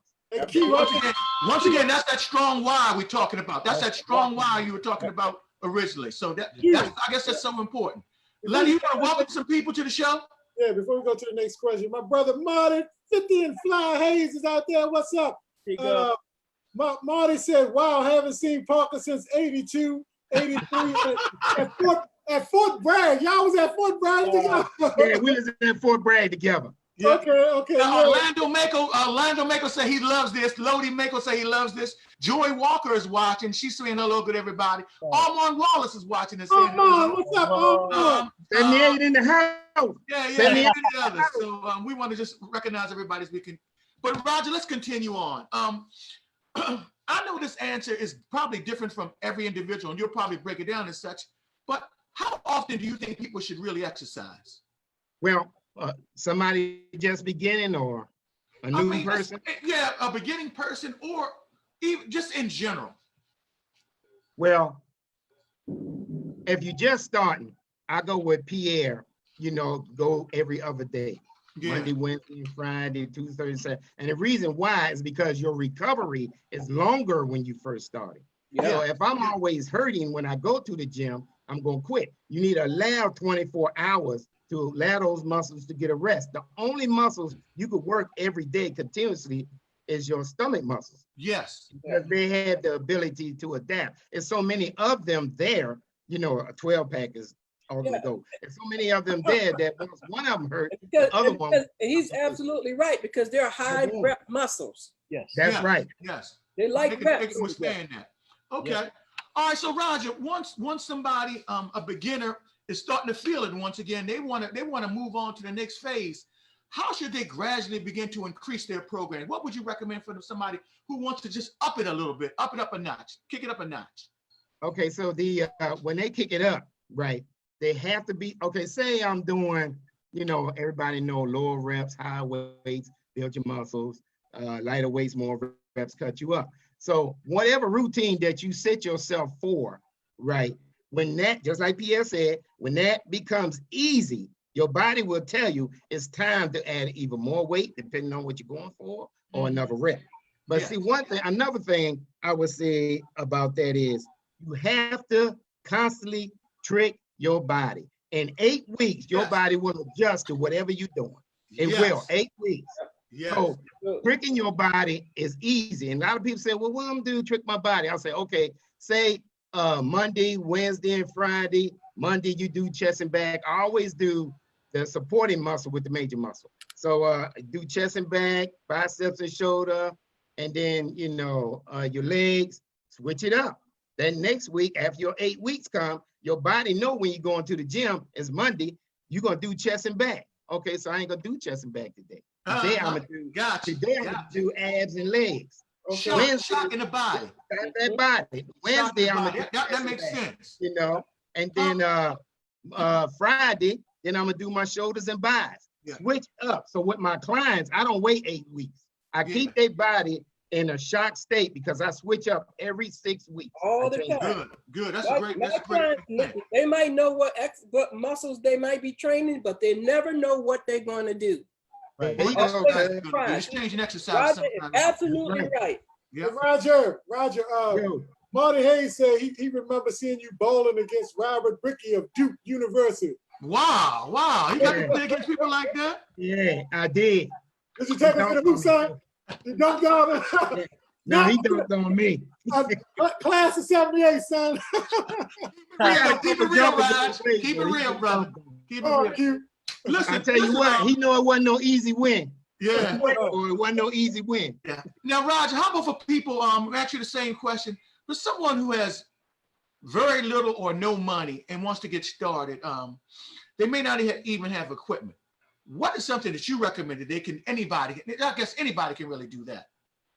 Once again, that's that strong why we're talking about. That's that strong why you were talking about originally. So that's, I guess that's so important. Lenny, you want to welcome some people to the show? Yeah, before we go to the next question, my brother Marty, 50 and Fly Hayes is out there. What's up? Marty said, wow, haven't seen Parker since 82, 83 at Fort Bragg. Y'all was at Fort Bragg together? Yeah, we was at Fort Bragg together. Yeah. Okay. Now, Orlando Mako say he loves this. Lodi Mako say he loves this. Joy Walker is watching. She's saying hello, good everybody. Armand Wallace is watching and saying hello. What's up, Armand? 78 in the house. Yeah. So we want to just recognize everybody as we can. But Roger, let's continue on. I know this answer is probably different from every individual, and you'll probably break it down as such. But how often do you think people should really exercise? Well, somebody just beginning or a new person? Yeah, a beginning person or even just in general. Well, if you're just starting, I go with Pierre, you know, go every other day. Monday, Wednesday, Friday, Tuesday, Thursday. And the reason why is because your recovery is longer when you first started. So if I'm always hurting when I go to the gym, I'm going to quit. You need to allow 24 hours to allow those muscles to get a rest. The only muscles you could work every day continuously is your stomach muscles. Yes. Because they have the ability to adapt. There's so many of them there, you know, a 12 pack is all gonna go. There's so many of them there that once one of them hurt, the other one. He's absolutely right, because they're high rep muscles. Yes. That's right. Yes. They like reps. They can withstand that. Okay. Yeah. All right. So Roger, once somebody, a beginner, is starting to feel it once again, they want to move on to the next phase. How should they gradually begin to increase their program? What would you recommend for somebody who wants to just up it a little bit, up it up a notch, kick it up a notch? Okay, so the when they kick it up, right, they have to be, okay, say I'm doing, you know, everybody know lower reps, high weights, build your muscles, lighter weights, more reps cut you up. So whatever routine that you set yourself for, right, when that, just like Pierre said, when that becomes easy, your body will tell you it's time to add even more weight, depending on what you're going for, or another rep. But see, another thing I would say about that is you have to constantly trick your body. In 8 weeks, your body will adjust to whatever you're doing. It will, 8 weeks. So tricking your body is easy. And a lot of people say, well, what I'm gonna do to trick my body? I'll say, okay, say Monday, Wednesday, and Friday. Monday, you do chest and back. I always do the supporting muscle with the major muscle. So do chest and back, biceps and shoulder, and then, you know, your legs, switch it up. Then next week, after your 8 weeks come, your body know when you're going to the gym, it's Monday, you're gonna do chest and back. Okay, so I ain't gonna do chest and back today. Today I'm gonna do abs and legs. Okay. Shock in the body. That body. Wednesday I'm gonna do that makes sense. You know, and then Friday, then I'm gonna do my shoulders and buys. Switch up. So with my clients, I don't wait 8 weeks. I keep their body in a shock state because I switch up every 6 weeks. All the time. Good. That's a great. They might know what muscles they might be training, but they never know what they're going to do. Right. Just changing exercise. Roger is absolutely right. Yeah. Roger, Marty Hayes said he remembers seeing you bowling against Robert Brickey of Duke University. Wow. You got to play against people like that? Yeah, I did. Did you take him to the hoop side? You dunked on him? No, he dunked on me. Class of 78, son. Keep it real, Raj. Keep it real, brother. Keep it real. Listen, I tell you what, he know it wasn't no easy win. Yeah. Or it wasn't no easy win. Yeah. Now, Roger, how about for people, actually the same question, for someone who has very little or no money and wants to get started, they may not even have equipment. What is something that you recommend that anybody can really do that?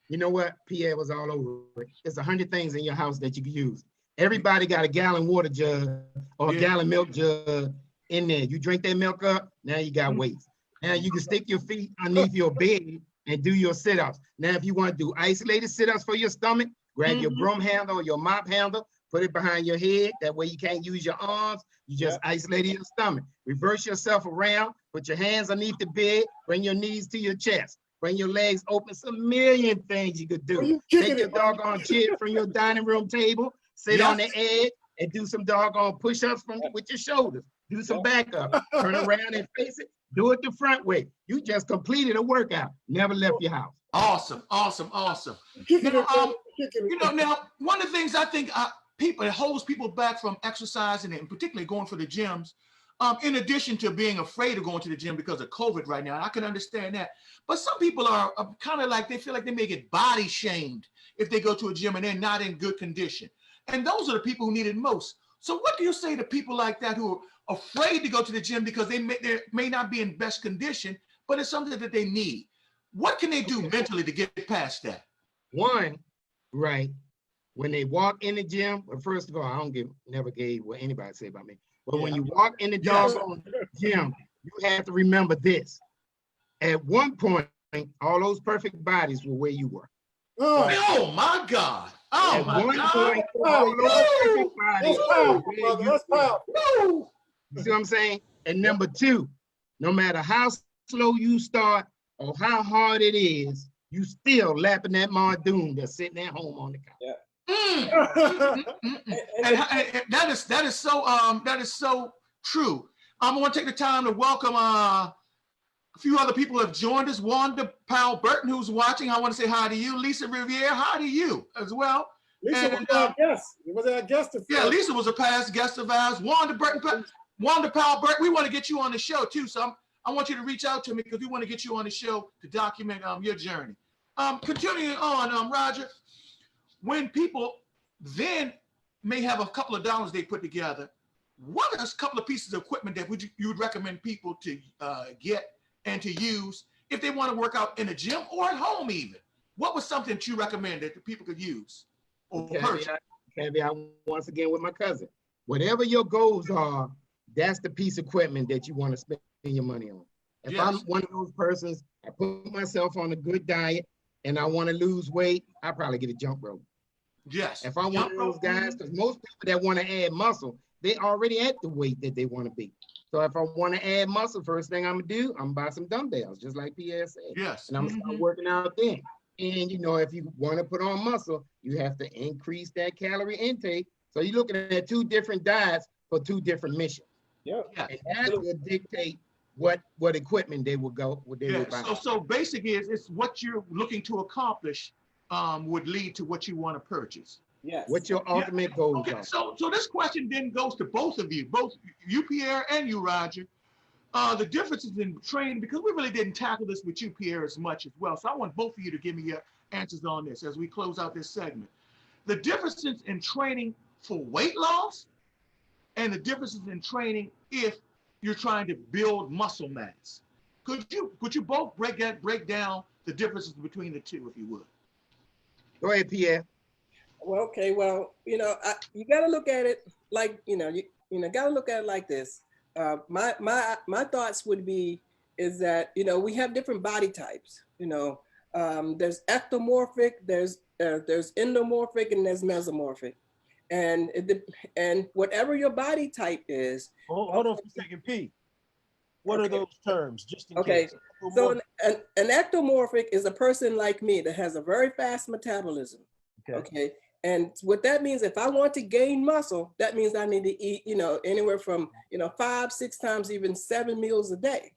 You know what? Pierre was all over it. There's 100 things in your house that you can use. Everybody got a gallon water jug or a gallon milk jug in there. You drink that milk up, now you got weights. Now you can stick your feet underneath your bed and do your sit-ups. Now, if you want to do isolated sit-ups for your stomach, grab your broom handle or your mop handle, put it behind your head. That way you can't use your arms. You just isolated your stomach. Reverse yourself around, put your hands underneath the bed, bring your knees to your chest. Bring your legs open. It's a million things you could do. Take your doggone chair from your dining room table, sit on the edge, and do some doggone push-ups with your shoulders. Do some back up. Turn around and face it. Do it the front way. You just completed a workout. Never left your house. Awesome. Now, one of the things I think it holds people back from exercising and particularly going for the gyms, in addition to being afraid of going to the gym because of COVID right now. I can understand that. But some people are kind of like, they feel like they may get body shamed if they go to a gym and they're not in good condition. And those are the people who need it most. So what do you say to people like that who are afraid to go to the gym because they may not be in best condition, but it's something that they need? What can they do mentally to get past that? One, right, when they walk in the gym, well, first of all, I never gave what anybody say about me. But when you walk in the doggone gym, you have to remember this. At one point, all those perfect bodies were where you were. Oh my God. Oh my God. Point, all those perfect bodies were where you were. You see what I'm saying? And number two, no matter how slow you start or how hard it is, you still lapping that Mardoon that's sitting at home on the couch. And that is so true. I'm going to take the time to welcome a few other people have joined us. Wanda Powell Burton, who's watching. I want to say hi to you. Lisa Riviere, hi to you as well. Lisa was our guest. It was our guest. Yeah, Lisa was a past guest of ours. Wanda Powell Burton, we want to get you on the show too. So I want you to reach out to me because we want to get you on the show to document your journey. Continuing on, Roger, when people then may have a couple of dollars they put together, what are a couple of pieces of equipment that you would recommend people to get and to use if they want to work out in a gym or at home even? What was something that you recommend that the people could use or purchase? Caveat once again with my cousin. Whatever your goals are, that's the piece of equipment that you want to spend your money on. If I'm one of those persons, I put myself on a good diet and I want to lose weight, I probably get a jump rope. Yes. If I'm one of those guys, because most people that want to add muscle, they already at the weight that they want to be. So if I want to add muscle, first thing I'm gonna do, I'm gonna buy some dumbbells, just like Pierre said. Yes. And I'm gonna start working out then. And if you want to put on muscle, you have to increase that calorie intake. So you're looking at two different diets for two different missions. Yeah. And that will dictate what equipment they will go. What they will buy. So basically, it's what you're looking to accomplish would lead to what you want to purchase. Yes. What your ultimate goals are. So this question then goes to both of you, both you, Pierre, and you, Roger. The differences in training, because we really didn't tackle this with you, Pierre, as much as well. So I want both of you to give me your answers on this as we close out this segment. The differences in training for weight loss and the differences in training if you're trying to build muscle mass. Could you both break down the differences between the two, if you would? Go ahead, Pierre. Well, okay. Well, you got to look at it like, got to look at it like this. My thoughts would be is that, we have different body types. There's ectomorphic, there's endomorphic, and there's mesomorphic. And whatever your body type is. Hold on for a second, P. What are those terms, just in case? So an ectomorphic is a person like me that has a very fast metabolism. Okay. And what that means, if I want to gain muscle, that means I need to eat, anywhere from, 5, 6 times, even 7 meals a day.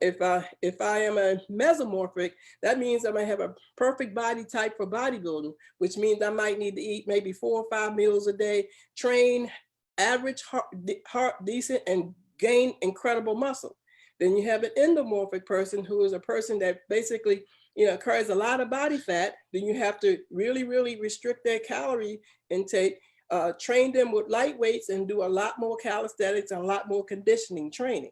If I am a mesomorphic, that means I might have a perfect body type for bodybuilding, which means I might need to eat maybe 4 or 5 meals a day, train average, heart decent, and gain incredible muscle. Then you have an endomorphic person who is a person that basically, carries a lot of body fat. Then you have to really, really restrict their calorie intake, train them with light weights and do a lot more calisthenics and a lot more conditioning training.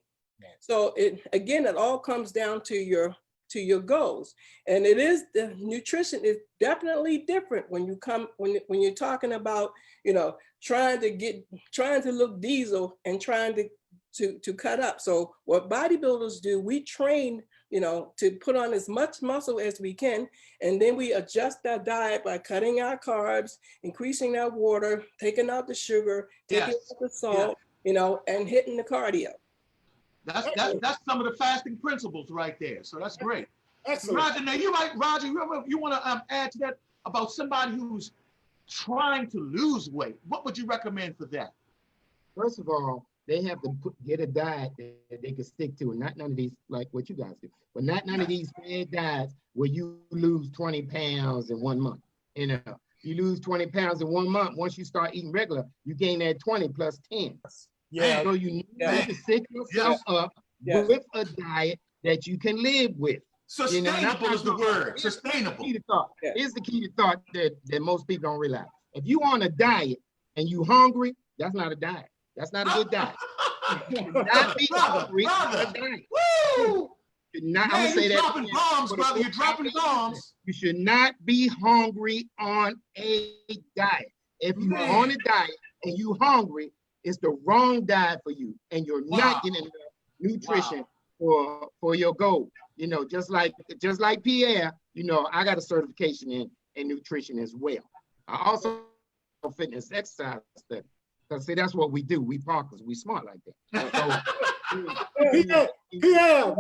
So it all comes down to your goals. And the nutrition is definitely different when you're talking about, trying to look diesel and trying to cut up. So what bodybuilders do, we train, to put on as much muscle as we can. And then we adjust our diet by cutting our carbs, increasing our water, taking out the sugar, taking out the salt, and hitting the cardio. That's some of the fasting principles right there. So that's great. Excellent. Roger, now Roger, you want to add to that about somebody who's trying to lose weight. What would you recommend for that? First of all, they have to get a diet that they can stick to, and not none of these like what you guys do, but not none of these fad diets where you lose 20 pounds in 1 month. You lose 20 pounds in 1 month. Once you start eating regular, you gain that 20 plus 10. Yeah. So you need to set yourself up with a diet that you can live with. Sustainable is the word. Sustainable. Here's the key to thought that most people don't realize. If you on a diet and you hungry, that's not a diet. That's not a good diet. You should not be hungry on a diet. Woo! I'm gonna say that. Dropping bombs, brother. You're dropping bombs. You should not be hungry on a diet. If you're on a diet and you're hungry, it's the wrong diet for you, and you're not getting enough nutrition for your goal. Just like Pierre, I got a certification in nutrition as well. I also fitness exercise study. Because see, that's what we do. We Parkers, we smart like that. Pierre, I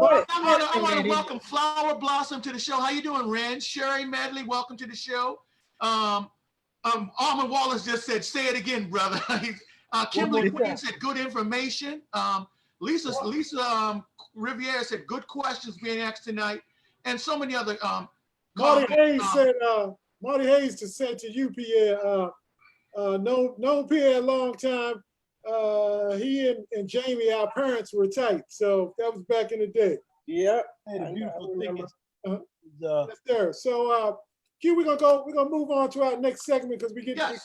want to welcome Flower Blossom to the show. How you doing, Ren? Sherry Medley, welcome to the show. Armin Wallace just said, say it again, brother. Kimberly Queen said, good information. Lisa Riviere said, good questions being asked tonight. And so many other Marty Hayes to say to you, Pierre, known Pierre a long time. He and Jamie, our parents, were tight. So that was back in the day. Yeah. The beautiful thing is, yes, sir. So Q, we're gonna move on to our next segment because we're coming at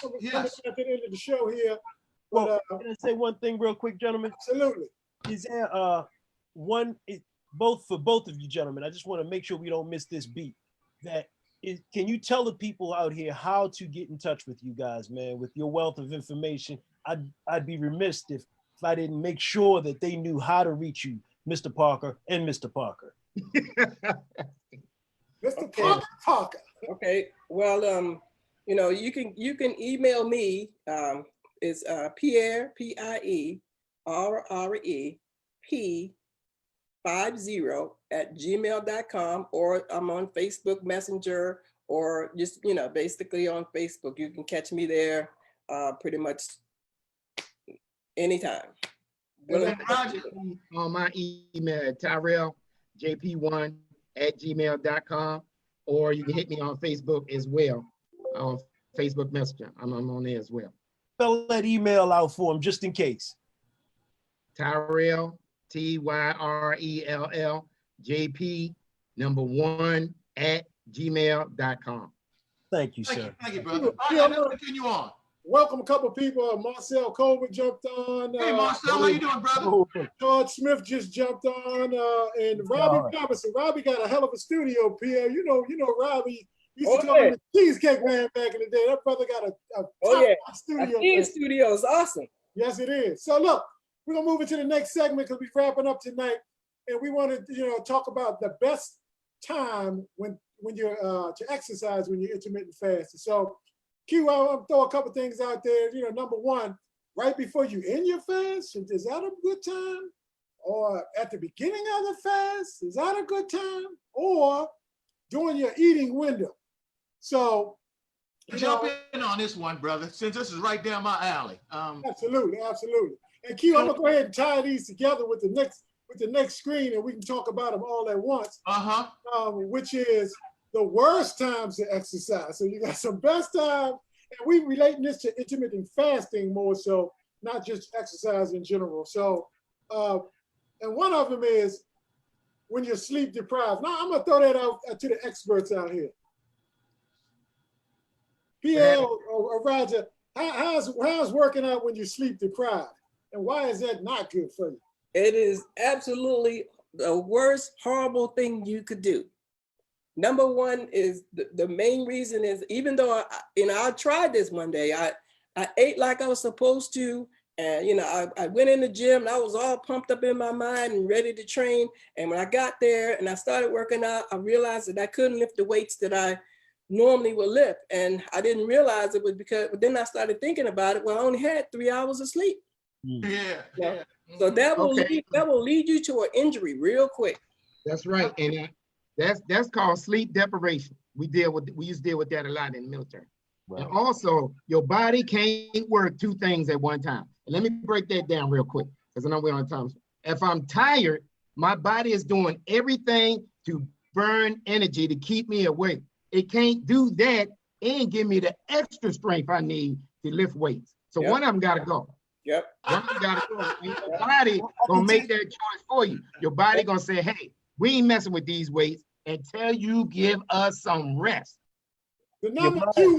the end of the show here. Well, can I say one thing real quick, gentlemen? Absolutely. Is there for both of you gentlemen, I just want to make sure we don't miss this beat. Can you tell the people out here how to get in touch with you guys, man, with your wealth of information? I'd be remiss if I didn't make sure that they knew how to reach you, Mr. Parker and Mr. Parker. Mr. Parker. Okay. Well, you can email me. It's Pierre, Pierre, P50@gmail.com, or I'm on Facebook Messenger, or just, basically on Facebook. You can catch me there pretty much anytime. On my email at TyrellJP1@gmail.com, or you can hit me on Facebook as well, on Facebook Messenger. I'm on there as well. Spell that email out for him just in case. Tyrell, Tyrell, JP1@gmail.com. Thank you, sir. Thank you, brother. Let's continue on. Welcome a couple of people. Marcel Colbert jumped on. Hey, Marcel, how you doing, brother? George Smith just jumped on, and Robbie Robinson. Robbie got a hell of a studio, Pierre. You know, Robbie used to come in the Cheesecake Man back in the day. That brother got a top studio. Studio is awesome. Yes, it is. So look, we're gonna move into the next segment because we're wrapping up tonight, and we want to, talk about the best time when you're to exercise when you're intermittent fasting. So, Q, I'll throw a couple things out there. Number one, right before you end your fast, is that a good time? Or at the beginning of the fast, is that a good time? Or during your eating window? So, jump in on this one, brother, since this is right down my alley. Absolutely. And Q, I'm gonna go ahead and tie these together with the next screen, and we can talk about them all at once. Which is the worst times to exercise. So you got some best times, and we relating this to intermittent fasting more so, not just exercise in general. So And one of them is when you're sleep deprived. Now, I'm gonna throw that out to the experts out here. Pierre or Roger, how's working out when you're sleep deprived? And why is that not good for you? It is absolutely the worst, horrible thing you could do. Number one is the main reason is, even though I tried this one day, I ate like I was supposed to, and I went in the gym and I was all pumped up in my mind and ready to train. And when I got there and I started working out, I realized that I couldn't lift the weights that I normally would lift, and I didn't realize it was because. But then I started thinking about it. Well, I only had 3 hours of sleep. Yeah. So that will lead you to an injury real quick. That's right, and that's called sleep deprivation. We used to deal with that a lot in the military. Right. And also, your body can't work two things at one time. And let me break that down real quick, because I know we're on time. If I'm tired, my body is doing everything to burn energy to keep me awake. It can't do that and give me the extra strength I need to lift weights. So one of them got to go. Yep. One of them got to go. And your body gonna make that choice for you. Your body gonna say, "Hey, we ain't messing with these weights until you give us some rest." The number two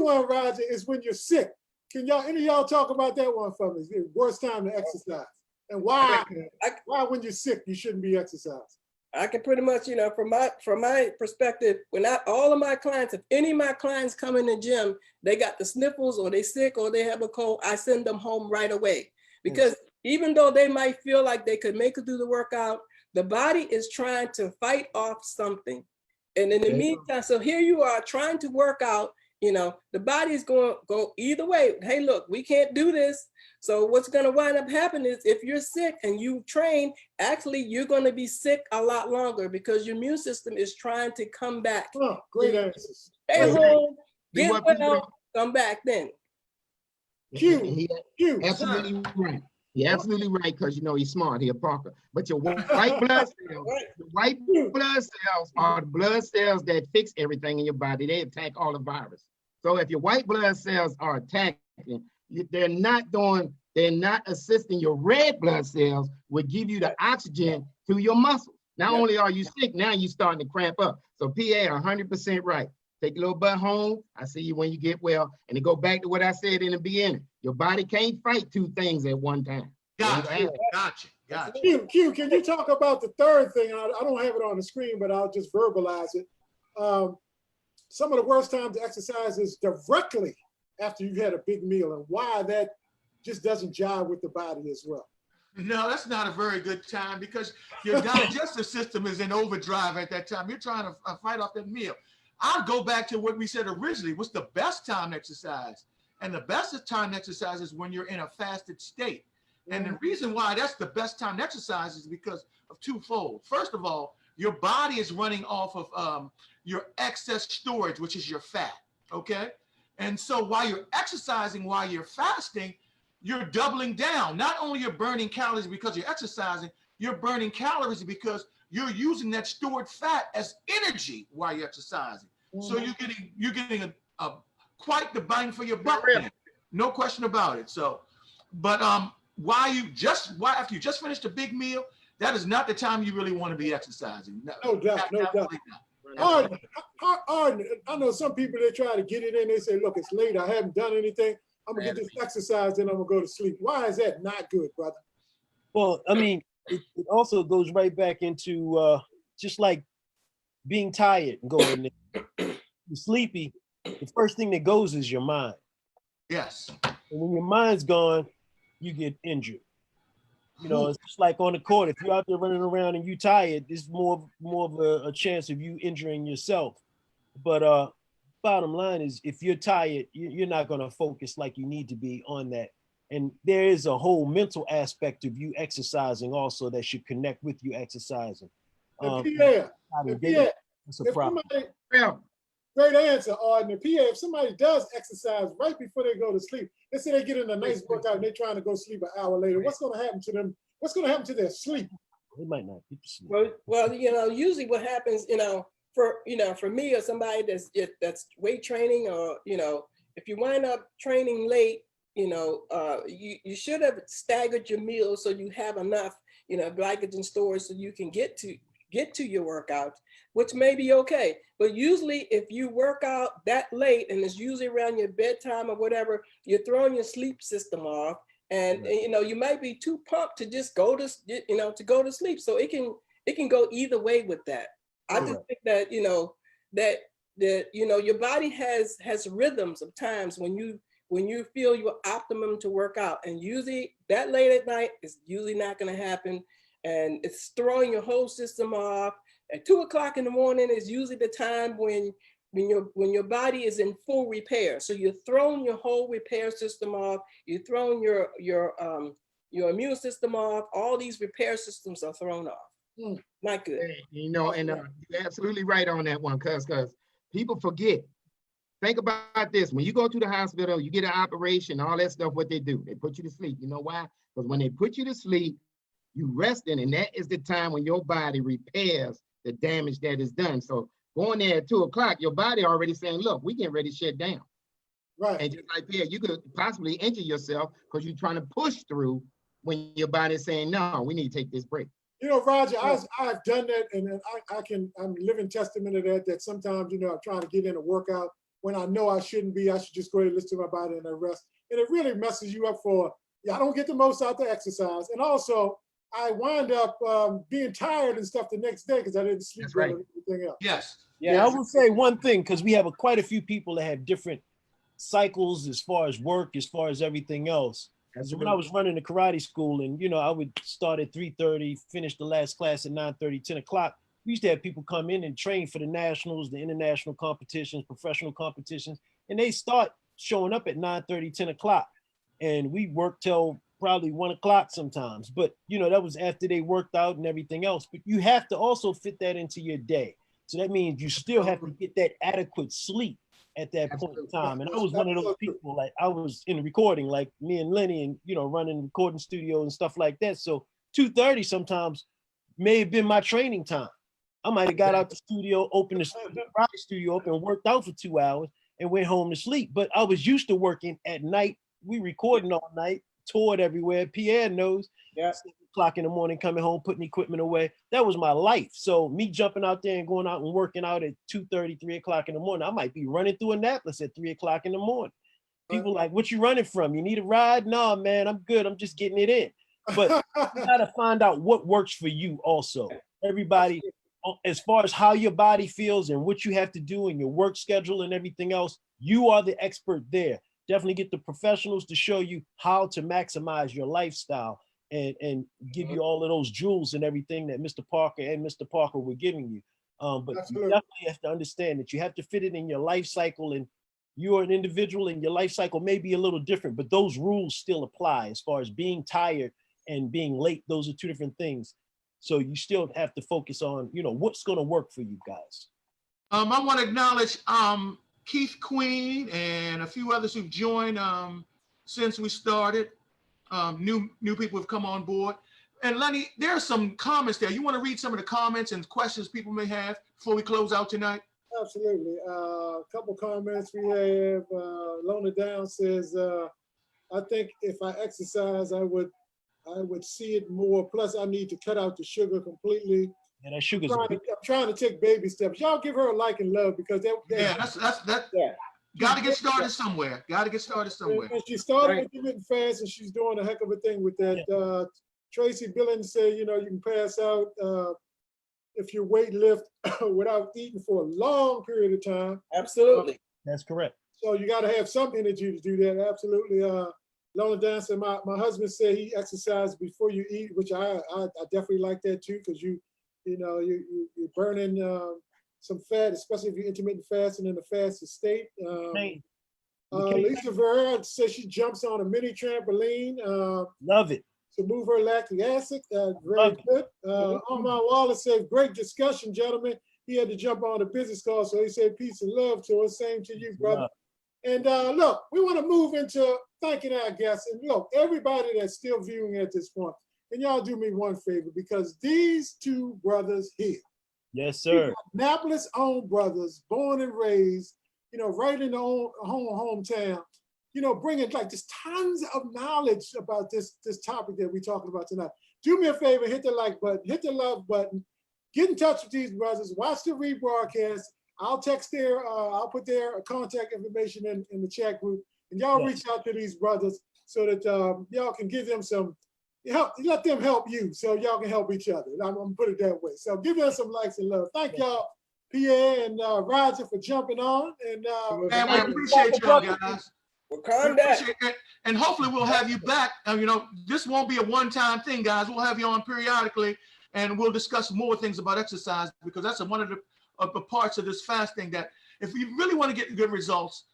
one, Roger, is when you're sick. Can any of y'all talk about that one for me? It's the worst time to exercise, and why when you're sick you shouldn't be exercising. I can pretty much, from my perspective, when all of my clients, if any of my clients come in the gym, they got the sniffles or they sick or they have a cold, I send them home right away. Because even though they might feel like they could make it through the workout, the body is trying to fight off something. And in the meantime, so here you are trying to work out, the body is going to go either way. Hey, look, we can't do this. So what's going to wind up happening is if you're sick and you train, actually, you're going to be sick a lot longer because your immune system is trying to come back. Oh, great answers. Stay home, get well, come back then. Q. Absolutely right. You're absolutely right, because he's smart here, Parker. But your white blood cells, are the blood cells that fix everything in your body. They attack all the virus. So if your white blood cells are attacking, they're not assisting your red blood cells, will give you the oxygen to your muscles. Not only are you sick, now you're starting to cramp up. So PA 100% right. Take a little butt home. I see you when you get well. And to go back to what I said in the beginning, your body can't fight two things at one time. Gotcha. Q, can you talk about the third thing? I don't have it on the screen, but I'll just verbalize it. Some of the worst times to exercise is directly after you've had a big meal, and why that just doesn't jive with the body as well. No, that's not a very good time, because your digestive system is in overdrive at that time. You're trying to fight off that meal. I'll go back to what we said originally. What's the best time to exercise? And the best time to exercise is when you're in a fasted state. And the reason why that's the best time to exercise is because of twofold. First of all, your body is running off of your excess storage, which is your fat, okay? And so while you're exercising, while you're fasting, you're doubling down. Not only you're burning calories because you're exercising, you're burning calories because you're using that stored fat as energy while you're exercising. So you're getting a quite the bang for your buck. No question about it. So, but after you just finished a big meal, that is not the time you really want to be exercising. No doubt. I know some people, they try to get it in. They say, look, it's late. I haven't done anything. I'm gonna get this exercise, then I'm gonna go to sleep. Why is that not good, brother? Well, I mean, it also goes right back into just like being tired and going you're sleepy. The first thing that goes is your mind. Yes. And when your mind's gone, you get injured. It's just like on the court. If you're out there running around and you're tired, there's more of a chance of you injuring yourself. But bottom line is, if you're tired, you're not going to focus like you need to be on that. And there is a whole mental aspect of you exercising also that should connect with you exercising. That's a problem. Great answer, Arden. If somebody does exercise right before they go to sleep, let's say they get in a nice workout and they're trying to go sleep an hour later, what's going to happen to them? What's going to happen to their sleep? They might not get to sleep. Well, usually what happens, for me or somebody that's weight training, or if you wind up training late, you should have staggered your meals so you have enough, glycogen storage so you can get to your workouts, which may be okay. But usually if you work out that late, and it's usually around your bedtime or whatever, you're throwing your sleep system off, and you might be too pumped to just go to sleep. So it can go either way with that. I just think that your body has rhythms of times when you feel your optimum to work out, and usually that late at night is usually not going to happen, and it's throwing your whole system off. At 2 o'clock in the morning is usually the time when your body is in full repair. So you're throwing your whole repair system off. You're throwing your immune system off. All these repair systems are thrown off. Not good. And you're absolutely right on that one, because people forget. Think about this. When you go to the hospital, you get an operation, all that stuff, what they do, they put you to sleep. You know why? Because when they put you to sleep, you resting, and that is the time when your body repairs the damage that is done. So going there at 2 o'clock, your body already saying, look, we getting ready to shut down. Right. And just like Pierre, you could possibly injure yourself because you're trying to push through when your body's saying, no, we need to take this break. Roger, I've done that, and I'm living testament of that sometimes, I'm trying to get in a workout when I know I shouldn't be. I should just go ahead and listen to my body and rest. And it really messes you up I don't get the most out the exercise. And also, I wind up being tired and stuff the next day because I didn't sleep well and everything else. Yes. Yeah, I will say one thing, because we have quite a few people that have different cycles as far as work, as far as everything else. So when I was running the karate school, and I would start at 3:30, finish the last class at 9:30, 10 o'clock. We used to have people come in and train for the nationals, the international competitions, professional competitions, and they start showing up at 9:30, 10 o'clock. And we work till probably 1 o'clock sometimes. But that was after they worked out and everything else. But you have to also fit that into your day. So that means you still have to get that adequate sleep at that point in time. And I was one of those people, like I was in recording, like me and Lenny, and running recording studio and stuff like that. So 2:30 sometimes may have been my training time. I might have got out the studio, opened the karate studio up, and worked out for 2 hours and went home to sleep. But I was used to working at night. We recording all night, toured everywhere. Pierre knows. 7 o'clock in the morning, coming home, putting equipment away. That was my life. So me jumping out there and going out and working out at 2:30, 3 o'clock in the morning, I might be running through Annapolis at 3 o'clock in the morning. People like, what you running from? You need a ride? No, man, I'm good. I'm just getting it in. But you gotta find out what works for you also. Everybody, as far as how your body feels and what you have to do in your work schedule and everything else, you are the expert there. Definitely get the professionals to show you how to maximize your lifestyle and give you all of those jewels and everything that Mr. Parker were giving you. But you definitely have to understand that you have to fit it in your life cycle, and you're an individual and your life cycle may be a little different, but those rules still apply as far as being tired and being late. Those are two different things. So you still have to focus on, what's going to work for you guys. I want to acknowledge Keith Queen and a few others who've joined since we started. New people have come on board. And Lenny, there are some comments there. You want to read some of the comments and questions people may have before we close out tonight? Absolutely. A couple comments we have. Lona Down says, I think if I exercise, I would see it more. Plus, I need to cut out the sugar completely. And that sugar's I'm trying to take baby steps. Y'all give her a like and love, because that's got to get started somewhere. Got to get started somewhere. And she started intermittent fast, and she's doing a heck of a thing with that. Tracy Billings said, you can pass out if you weight lift without eating for a long period of time. Absolutely. That's correct. So you got to have some energy to do that. Absolutely. Lona Dan said, my husband said he exercised before you eat, which I definitely like that too, because you're burning some fat, especially if you're intermittent fasting in a fasted state. Lisa Vera says she jumps on a mini trampoline. Love it. To move her lactic acid. Very good. Armand Wallace said, great discussion, gentlemen. He had to jump on a business call, so he said peace and love to us. Same to you, brother. Love. And look, we want to move into thanking our guests. And look, everybody that's still viewing at this point, can y'all do me one favor? Because these two brothers here, yes, sir, Annapolis owned brothers, born and raised, right in the hometown. bringing like just tons of knowledge about this topic that we're talking about tonight. Do me a favor, hit the like button, hit the love button, get in touch with these brothers, watch the rebroadcast. I'll put their contact information in the chat group, and y'all reach out to these brothers so that y'all can give them some help, let them help you so y'all can help each other. I'm gonna put it that way. So give us some likes and love. Thank y'all, Pierre and Roger, for jumping on. And we appreciate y'all, guys. Well, calm down. And hopefully we'll have you back. This won't be a one-time thing, guys. We'll have you on periodically, and we'll discuss more things about exercise, because that's one of the parts of this fasting that if you really want to get good results,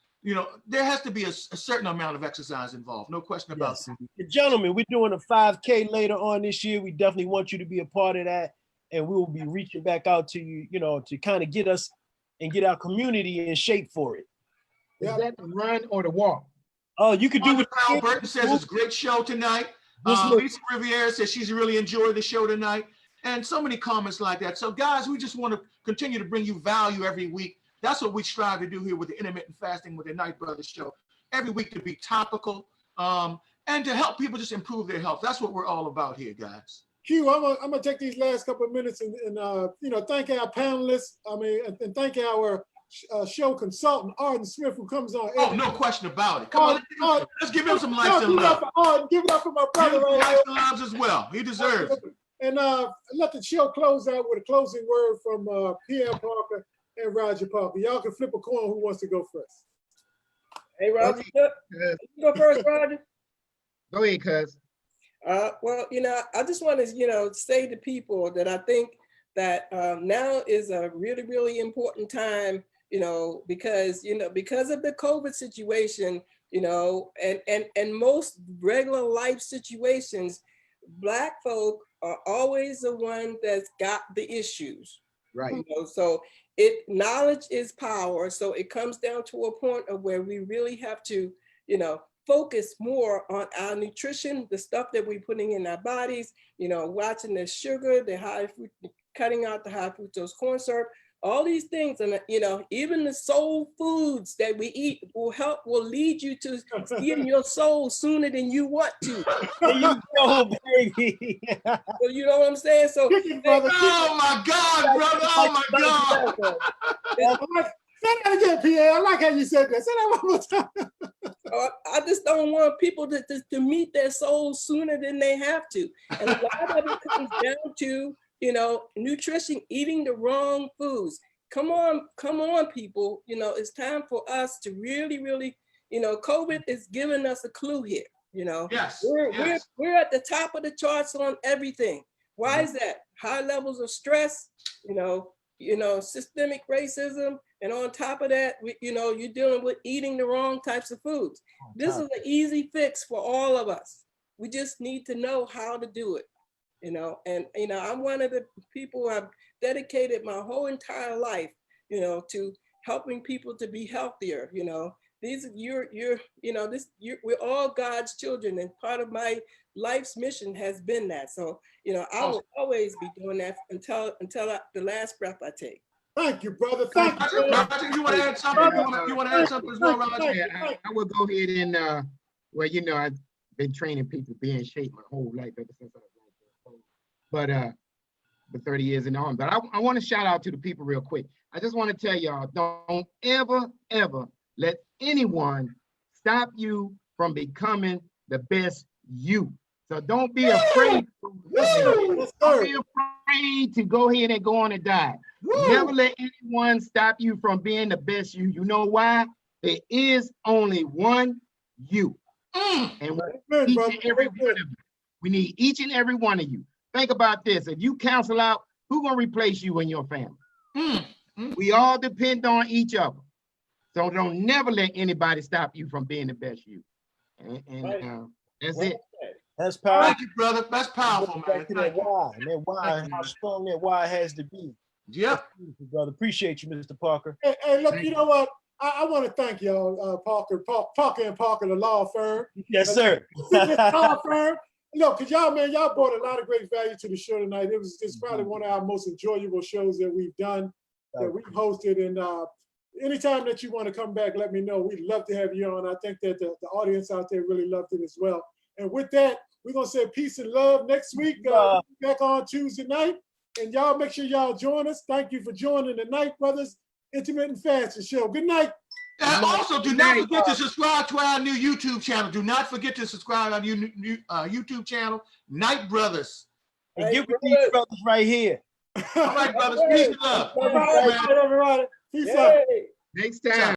there has to be a certain amount of exercise involved. No question about it. Gentlemen, we're doing a 5K later on this year. We definitely want you to be a part of that. And we will be reaching back out to you, to kind of get us and get our community in shape for it. Is that the run or the walk? Oh, you could do what Kyle Burton says it's a great show tonight. Lisa Riviera says she's really enjoyed the show tonight. And so many comments like that. So guys, we just want to continue to bring you value every week. That's what we strive to do here with the intermittent fasting with the Night Brothers show. Every week to be topical and to help people just improve their health. That's what we're all about here, guys. Q, I'm gonna take these last couple of minutes and thank our panelists. And thank our show consultant, Arden Smith, who comes on. Oh, no question about it. Come on, let's give him some likes and love. Give it up for my brother. Likes and loves as well. He deserves it. And let the show close out with a closing word from Pierre Parker and Roger Parker. Y'all can flip a coin who wants to go first. Hey, Roger, you go first, Roger. Go ahead, cuz. Well, I just want to, say to people that I think that now is a really, really important time, because of the COVID situation, and most regular life situations, Black folk are always the one that's got the issues. Right. So knowledge is power. So it comes down to a point of where we really have to, focus more on our nutrition, the stuff that we're putting in our bodies, watching the sugar, cutting out the high fructose corn syrup, all these things. And, even the soul foods that we eat will lead you to steal your soul sooner than you want to. There you go, baby. So you know what I'm saying? So, oh my God, brother. Oh my God. Say that again, Pierre. I like how you said that. Say that one more time. I just don't want people to meet their souls sooner than they have to. And a lot of it comes down to, nutrition, eating the wrong foods. Come on, people. It's time for us to really, really, COVID is giving us a clue here. Yes, we're at the top of the charts on everything. Why is that? High levels of stress, systemic racism. And on top of that, you're dealing with eating the wrong types of foods. This is an easy fix for all of us. We just need to know how to do it, And, I'm one of the people who have dedicated my whole entire life, to helping people to be healthier, we're all God's children, and part of my life's mission has been that. So, I will always be doing that until the last breath I take. Thank you, brother. Thank you. Roger, you want to add something? You want to add something as well, Roger? Yeah, I will go ahead and, I've been training people to be in shape my whole life ever since I was like, for 30 years and on. But I want to shout out to the people real quick. I just want to tell y'all, don't ever let anyone stop you from becoming the best you. So don't be afraid. Don't be afraid to go ahead and go on and die. Never let anyone stop you from being the best you. You know why? There is only one you. And we need each and every one of you. Think about this. If you cancel out, who's going to replace you in your family? We all depend on each other. So don't never let anybody stop you from being the best you. And that's it. That's powerful. Thank you, brother. That's powerful, man. That why, how strong that why has to be. Yep. Brother. Appreciate you, Mr. Parker. Hey, look, you know what? I want to thank y'all, Parker and Parker, the law firm. Yes, sir. Law firm. Look, because y'all brought a lot of great value to the show tonight. It's probably one of our most enjoyable shows that we've done, that we've hosted. And anytime that you want to come back, let me know. We'd love to have you on. I think that the audience out there really loved it as well. And with that, we're going to say peace and love next week. Back on Tuesday night. And y'all make sure y'all join us. Thank you for joining the Night Brothers Intermittent Fasting Show. Good night. And also, do not forget to subscribe to our new YouTube channel. Do not forget to subscribe to our new YouTube channel, Night Brothers. And get with these brothers right here. All right, brothers. Peace and love. All right, everybody. Peace out. Next time.